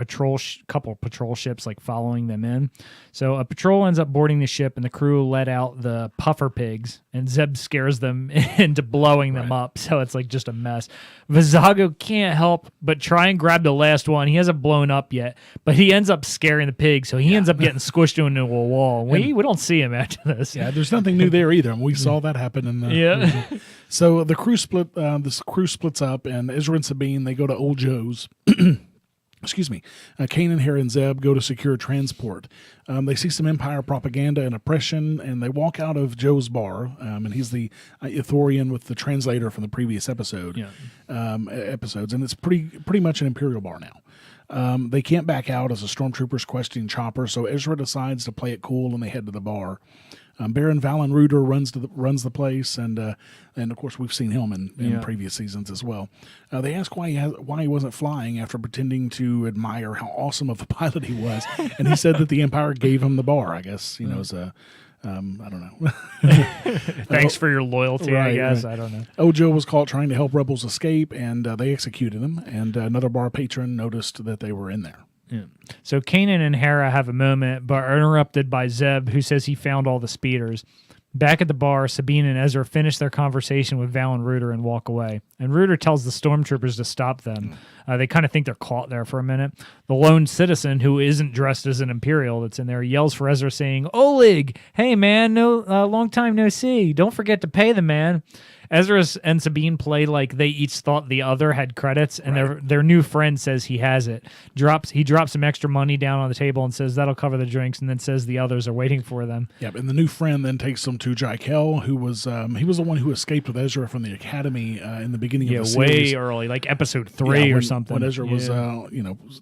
Speaker 2: couple patrol ships like following them in. So a patrol ends up boarding the ship, and the crew let out the puffer pigs, and Zeb scares them into blowing them up. So it's like just a mess. Vizago can't help but try and grab the last one. He hasn't blown up yet, but he ends up scaring the pig, so he ends up getting squished into a wall. We don't see him after this.
Speaker 3: Yeah, there's nothing new there either. We saw that happen in the
Speaker 2: Yeah.
Speaker 3: So the crew split. This crew splits up, and Ezra and Sabine they go to Old Joe's. Excuse me. Kanan, Hera, and Zeb go to secure transport. They see some Empire propaganda and oppression, and they walk out of Joe's bar. And he's the Ithorian with the translator from the previous episodes, and it's pretty much an Imperial bar now. They can't back out as the stormtroopers questioning Chopper, so Ezra decides to play it cool, and they head to the bar. Baron Valen Ruder runs the place, and of course we've seen him in previous seasons as well. They ask why he wasn't flying after pretending to admire how awesome of a pilot he was, and he said that the Empire gave him the bar. I guess as a I don't know.
Speaker 2: Thanks for your loyalty, I
Speaker 3: Right,
Speaker 2: guess.
Speaker 3: right.
Speaker 2: I don't know.
Speaker 3: Ojo was caught trying to help rebels escape, and they executed him. And another bar patron noticed that they were in there.
Speaker 2: Yeah. So Kanan and Hera have a moment, but are interrupted by Zeb, who says he found all the speeders. Back at the bar, Sabine and Ezra finish their conversation with Valen Ruder and walk away. And Ruder tells the stormtroopers to stop them. They kind of think they're caught there for a minute. The lone citizen, who isn't dressed as an Imperial that's in there, yells for Ezra, saying, "Oleg, hey man, long time no see. Don't forget to pay the man." Ezra and Sabine play like they each thought the other had credits, and their new friend says he has it. He drops some extra money down on the table and says that'll cover the drinks, and then says the others are waiting for them.
Speaker 3: Yep, and the new friend then takes them to Jaikel, who was he was the one who escaped with Ezra from the academy in the beginning of the series.
Speaker 2: Way early, like episode 3 or something.
Speaker 3: When Ezra was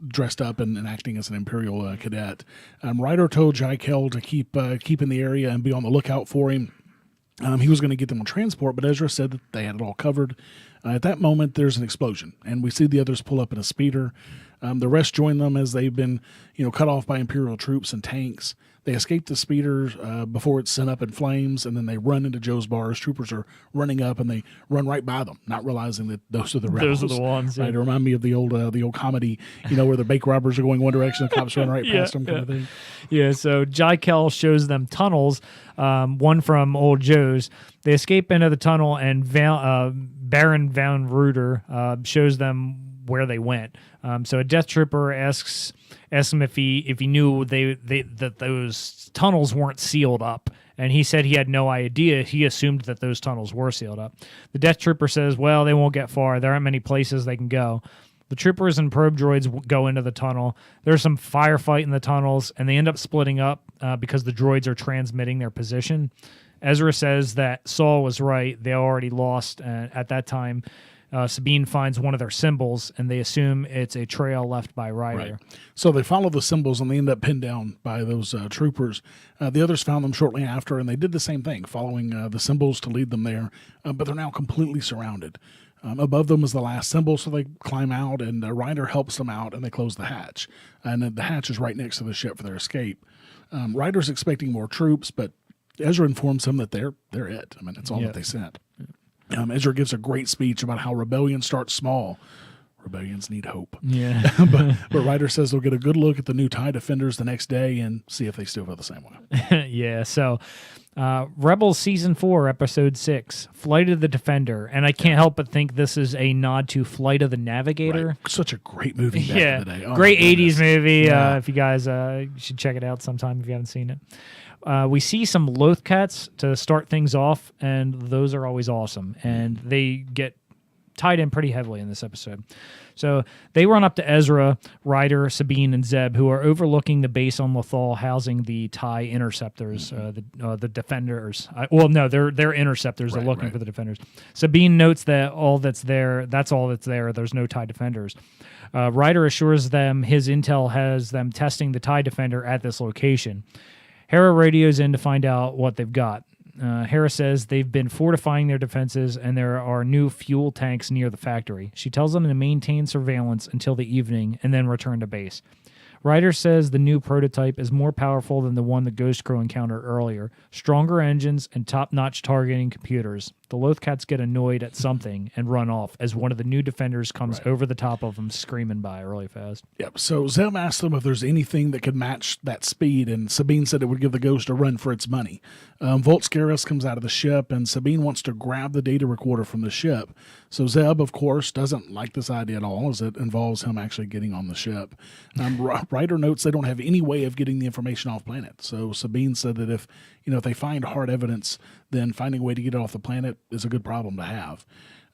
Speaker 3: dressed up and acting as an Imperial cadet. Ryder told Jaikel to keep in the area and be on the lookout for him. He was going to get them on transport, but Ezra said that they had it all covered. At that moment, there's an explosion, and we see the others pull up in a speeder. The rest join them as they've been, cut off by Imperial troops and tanks. They escape the speeder before it's sent up in flames, and then they run into Joe's bars. Troopers are running up, and they run right by them, not realizing that those are the rebels.
Speaker 2: Those are the ones.
Speaker 3: Right, it remind me of the old comedy, where the bank robbers are going one direction, the cops run right past them, kind of thing.
Speaker 2: Yeah, so Jaikel shows them tunnels, one from Old Joe's. They escape into the tunnel, and Baron Van Ruder shows them where they went. So a death trooper asks him if he knew that those tunnels weren't sealed up, And he said he had no idea. He assumed that those tunnels were sealed up. The Death Trooper says, well, they won't get far. There aren't many places they can go. The troopers and probe droids go into the tunnel. There's some firefight in the tunnels, and they end up splitting up because the droids are transmitting their position. Ezra says that Saul was right. They already lost at that time. Sabine finds one of their symbols, and they assume it's a trail left by Ryder.
Speaker 3: Right. So they follow the symbols, and they end up pinned down by those troopers. The others found them shortly after, and they did the same thing, following the symbols to lead them there. But they're now completely surrounded. Above them is the last symbol, so they climb out, and Ryder helps them out, and they close the hatch. And the hatch is right next to the ship for their escape. Ryder's expecting more troops, but Ezra informs him that they're it. I mean, that's all that they sent. Ezra gives a great speech about how rebellion starts small. Rebellions need hope.
Speaker 2: Yeah.
Speaker 3: but Ryder says they'll get a good look at the new TIE Defenders the next day and see if they still feel the same way.
Speaker 2: Yeah, so Rebels Season 4, Episode 6, Flight of the Defender. And I can't help but think this is a nod to Flight of the Navigator.
Speaker 3: Right. Such a great movie back in the day. Oh,
Speaker 2: great 80s movie.
Speaker 3: Yeah.
Speaker 2: If you guys should check it out sometime if you haven't seen it. We see some Lothcats to start things off, and those are always awesome. And they get tied in pretty heavily in this episode. So they run up to Ezra, Ryder, Sabine, and Zeb, who are overlooking the base on Lothal housing the TIE interceptors, the defenders. They're interceptors. They're looking for the defenders. Sabine notes that that's all that's there. There's no TIE defenders. Ryder assures them his intel has them testing the TIE defender at this location. Hera radios in to find out what they've got. Hera says they've been fortifying their defenses and there are new fuel tanks near the factory. She tells them to maintain surveillance until the evening and then return to base. Ryder says the new prototype is more powerful than the one the Ghost Crew encountered earlier. Stronger engines and top-notch targeting computers. The Lothcats get annoyed at something and run off as one of the new defenders comes over the top of them, screaming by really fast.
Speaker 3: Yep. So Zeb asked them if there's anything that could match that speed, and Sabine said it would give the Ghost a run for its money. Volscaris comes out of the ship, and Sabine wants to grab the data recorder from the ship. So Zeb, of course, doesn't like this idea at all, as it involves him actually getting on the ship. Ryder notes they don't have any way of getting the information off planet. So Sabine said that if they find hard evidence, then finding a way to get it off the planet is a good problem to have.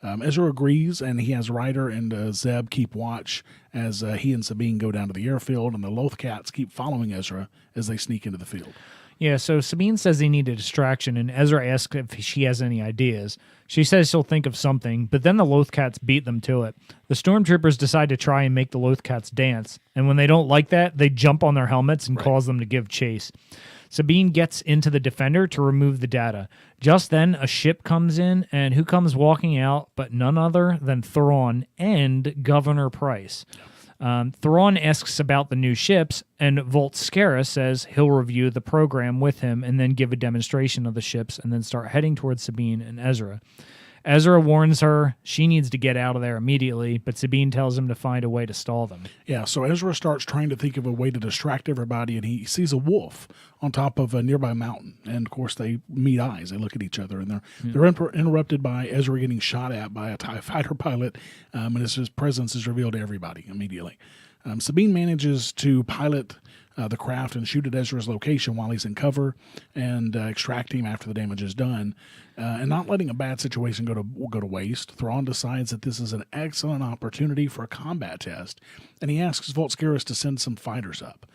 Speaker 3: Ezra agrees, and he has Ryder and Zeb keep watch as he and Sabine go down to the airfield, and the Lothcats keep following Ezra as they sneak into the field.
Speaker 2: Yeah, so Sabine says they need a distraction, and Ezra asks if she has any ideas. She says she'll think of something, but then the Lothcats beat them to it. The stormtroopers decide to try and make the Lothcats dance, and when they don't like that, they jump on their helmets and cause them to give chase. Sabine gets into the Defender to remove the data. Just then, a ship comes in, and who comes walking out but none other than Thrawn and Governor Price. Thrawn asks about the new ships, and Volscaris says he'll review the program with him and then give a demonstration of the ships and then start heading towards Sabine and Ezra. Ezra warns her she needs to get out of there immediately, but Sabine tells him to find a way to stall them.
Speaker 3: Yeah, so Ezra starts trying to think of a way to distract everybody, and he sees a wolf on top of a nearby mountain. And, of course, they meet eyes. They look at each other, and they're interrupted by Ezra getting shot at by a TIE fighter pilot, and his presence is revealed to everybody immediately. Sabine manages to pilot the craft and shoot at Ezra's location while he's in cover and extract him after the damage is done. And not letting a bad situation go to waste, Thrawn decides that this is an excellent opportunity for a combat test, and he asks Volscaris to send some fighters up.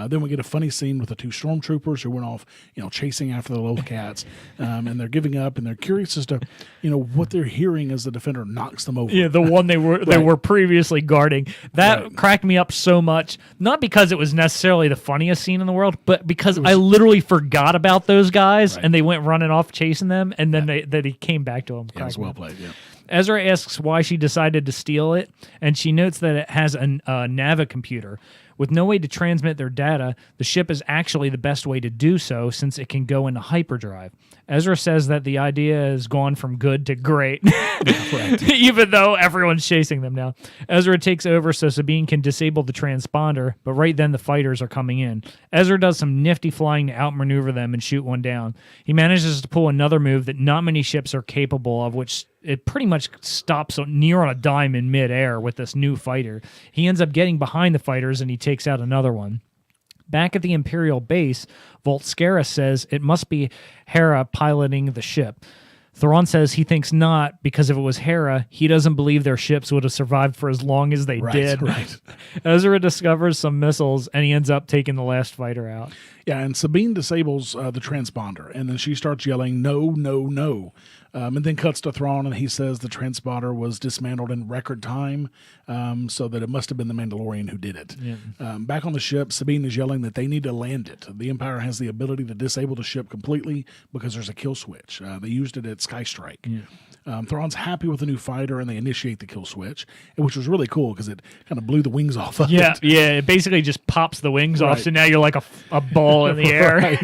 Speaker 3: Then we get a funny scene with the two stormtroopers who went off, chasing after the Lothcats, and they're giving up, and they're curious as to, what they're hearing as the Defender knocks them over.
Speaker 2: Yeah, the one they were previously guarding. That cracked me up so much, not because it was necessarily the funniest scene in the world, but because I literally forgot about those guys, and they went running off chasing them, and then he came back to them.
Speaker 3: Yeah, it was well played, yeah.
Speaker 2: Ezra asks why she decided to steal it, and she notes that it has a Navi computer. With no way to transmit their data, the ship is actually the best way to do so since it can go into hyperdrive. Ezra says that the idea has gone from good to great, even though everyone's chasing them now. Ezra takes over so Sabine can disable the transponder, but right then the fighters are coming in. Ezra does some nifty flying to outmaneuver them and shoot one down. He manages to pull another move that not many ships are capable of, which it pretty much stops near on a dime in midair with this new fighter. He ends up getting behind the fighters and he takes out another one. Back at the Imperial base, Volscaris says it must be Hera piloting the ship. Thrawn says he thinks not, because if it was Hera, he doesn't believe their ships would have survived for as long as they did.
Speaker 3: Right.
Speaker 2: Ezra discovers some missiles, and he ends up taking the last fighter out.
Speaker 3: Yeah, and Sabine disables the transponder, and then she starts yelling, "No, no, no." And then cuts to Thrawn, and he says the transponder was dismantled in record time, so that it must have been the Mandalorian who did it.
Speaker 2: Yeah.
Speaker 3: Back on the ship, Sabine is yelling that they need to land it. The Empire has the ability to disable the ship completely because there's a kill switch. They used it at Sky Strike.
Speaker 2: Yeah.
Speaker 3: Thrawn's happy with the new fighter, and they initiate the kill switch, which was really cool because it kind of blew the wings off of
Speaker 2: Yeah,
Speaker 3: it.
Speaker 2: yeah. It basically just pops the wings off, so now you're like a ball in the air.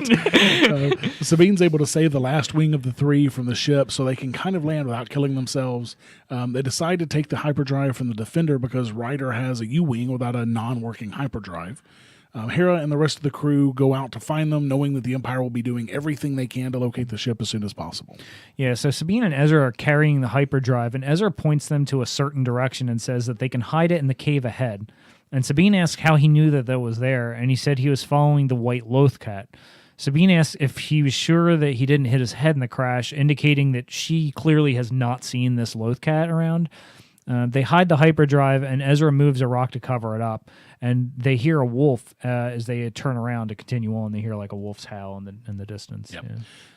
Speaker 3: Sabine's able to save the last wing of the 3 from the ship, so they can kind of land without killing themselves. They decide to take the hyperdrive from the Defender because Ryder has a U-wing without a non-working hyperdrive. Hera and the rest of the crew go out to find them, knowing that the Empire will be doing everything they can to locate the ship as soon as possible.
Speaker 2: Yeah, so Sabine and Ezra are carrying the hyperdrive, and Ezra points them to a certain direction and says that they can hide it in the cave ahead. And Sabine asks how he knew that was there, and he said he was following the white Lothcat. Sabine asks if he was sure that he didn't hit his head in the crash, indicating that she clearly has not seen this Lothcat around. They hide the hyperdrive, and Ezra moves a rock to cover it up. And they hear a wolf as they turn around to continue on. They hear like a wolf's howl in the distance.
Speaker 3: Yep.
Speaker 2: Yeah.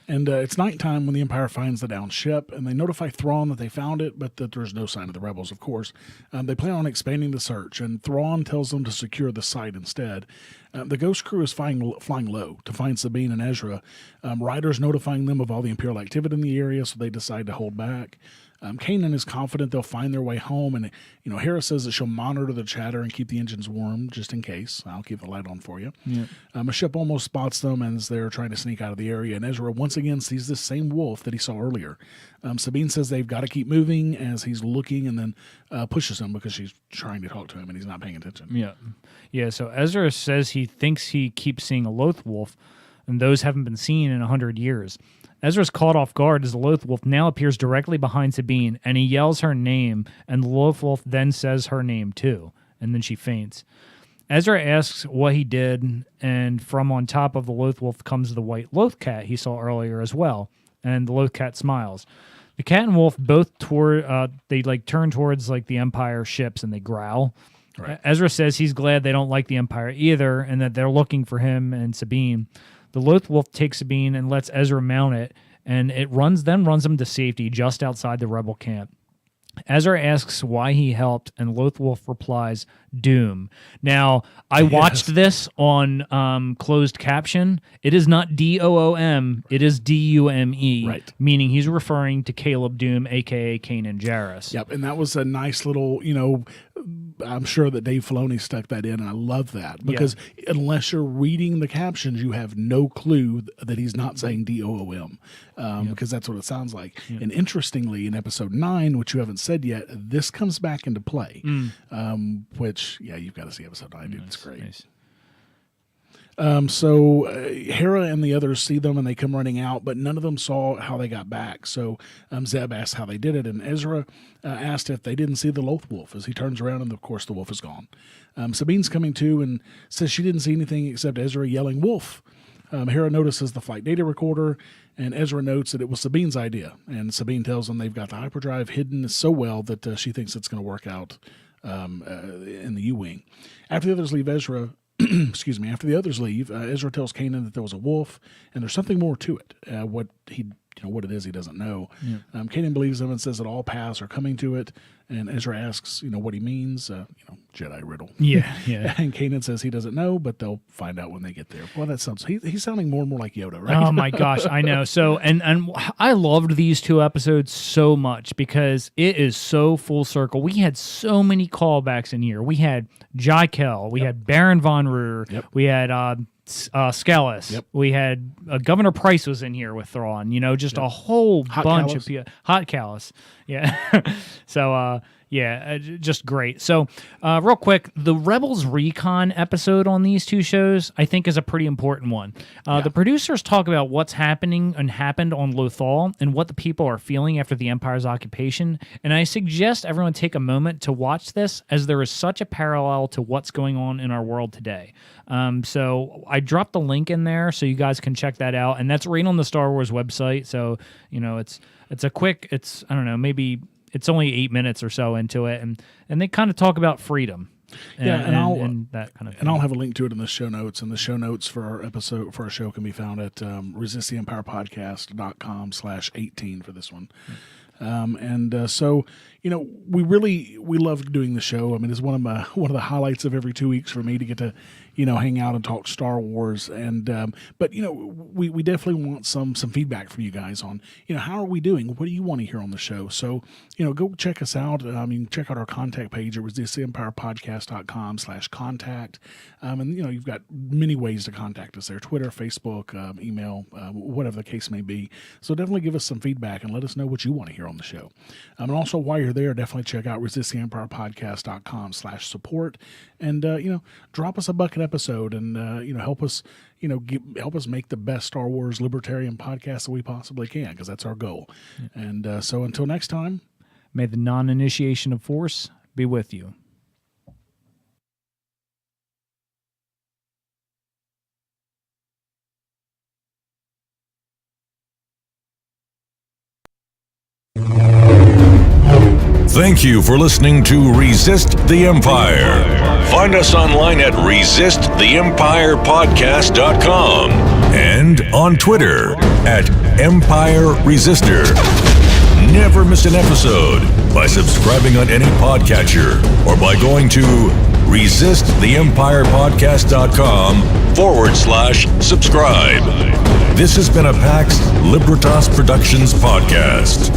Speaker 3: And it's nighttime when the Empire finds the downed ship, and they notify Thrawn that they found it, but that there's no sign of the rebels, of course. They plan on expanding the search, and Thrawn tells them to secure the site instead. The Ghost crew is flying low to find Sabine and Ezra. Ryder's notifying them of all the Imperial activity in the area, so they decide to hold back. Kanan is confident they'll find their way home, and Hera says that she'll monitor the chatter and keep the engines warm just in case. I'll keep the light on for you.
Speaker 2: Yeah.
Speaker 3: A ship almost spots them as they're trying to sneak out of the area, and Ezra once again sees this same wolf that he saw earlier. Sabine says they've got to keep moving as he's looking, and then pushes him because she's trying to talk to him and he's not paying attention.
Speaker 2: Yeah. So Ezra says he thinks he keeps seeing a Loth wolf, and those haven't been seen in 100 years. Ezra's caught off guard as the Loth wolf now appears directly behind Sabine, and he yells her name, and the Loth wolf then says her name too, and then she faints. Ezra asks what he did, and from on top of the Loth wolf comes the white Lothcat he saw earlier as well, and the Lothcat smiles. The cat and wolf both turn towards the Empire ships and they growl. Right. Ezra says he's glad they don't like the Empire either, and that they're looking for him and Sabine. The Loth wolf takes Sabine and lets Ezra mount it, and it runs him to safety just outside the rebel camp. Ezra asks why he helped, and Loth wolf replies, Dume. Now, I watched this on closed caption. It is not D-O-O-M, it is D-U-M-E,
Speaker 3: right,
Speaker 2: meaning he's referring to Caleb Dume, a.k.a. Kanan Jarrus.
Speaker 3: Yep, and that was a nice little, I'm sure that Dave Filoni stuck that in, and I love that, because unless you're reading the captions, you have no clue that he's not saying D-O-O-M, because that's what it sounds like. And interestingly, in episode 9, which you haven't said yet, this comes back into play, which, you've got to see episode 9, dude. It's great.
Speaker 2: Nice.
Speaker 3: So Hera and the others see them and they come running out, but none of them saw how they got back. So Zeb asks how they did it, and Ezra asked if they didn't see the Loth wolf as he turns around, and of course the wolf is gone. Sabine's coming to and says she didn't see anything except Ezra yelling wolf. Hera notices the flight data recorder, and Ezra notes that it was Sabine's idea, and Sabine tells them they've got the hyperdrive hidden so well that she thinks it's going to work out in the U-wing. After the others leave, Ezra tells Kanan that there was a wolf, and there's something more to it. What it is, he doesn't know. Yeah. Kanan believes him and says that all paths are coming to it, and Ezra asks, what he means, Jedi riddle.
Speaker 2: Yeah.
Speaker 3: And Kanan says he doesn't know, but they'll find out when they get there. Well, that sounds, he's sounding more and more like Yoda, right?
Speaker 2: Oh my gosh, I know. So, and I loved these 2 episodes so much because it is so full circle. We had so many callbacks in here. We had Jaikel, we had Baron Von Ruhr, we had Scalus. Yep. We had Governor Price was in here with Thrawn. Just a whole bunch of people. Hot Callus. Yeah. So Yeah, just great. So, real quick, the Rebels Recon episode on these two shows, I think, is a pretty important one. The producers talk about what's happening and happened on Lothal and what the people are feeling after the Empire's occupation. And I suggest everyone take a moment to watch this, as there is such a parallel to what's going on in our world today. So I dropped the link in there so you guys can check that out. And that's right on the Star Wars website. So, it's a quick, I don't know, maybe... It's only 8 minutes or so into it, and they kind of talk about freedom. And that kind of thing.
Speaker 3: And I'll have a link to it in the show notes. And the show notes for our episode, for our show, can be found at resisttheempirepodcast.com/18 for this one. So, we love doing the show. I mean, it's one of the highlights of every 2 weeks for me to get to, hang out and talk Star Wars. And, but we definitely want some feedback from you guys on, how are we doing? What do you want to hear on the show? So, go check us out. Check out our contact page at resisttheempirepodcast.com/contact. And, you've got many ways to contact us there: Twitter, Facebook, email, whatever the case may be. So definitely give us some feedback and let us know what you want to hear on the show. And also, while you're there, definitely check out resisttheempirepodcast.com/support, and drop us a bucket episode, and help us help us make the best Star Wars libertarian podcast that we possibly can, because that's our goal. Yeah. And so until next time,
Speaker 2: may the non-initiation of Force be with you.
Speaker 1: Thank you for listening to Resist the Empire. Find us online at resisttheempirepodcast.com and on Twitter at Empire Resistor. Never miss an episode by subscribing on any podcatcher or by going to resisttheempirepodcast.com/subscribe. This has been a PAX Libertas Productions podcast.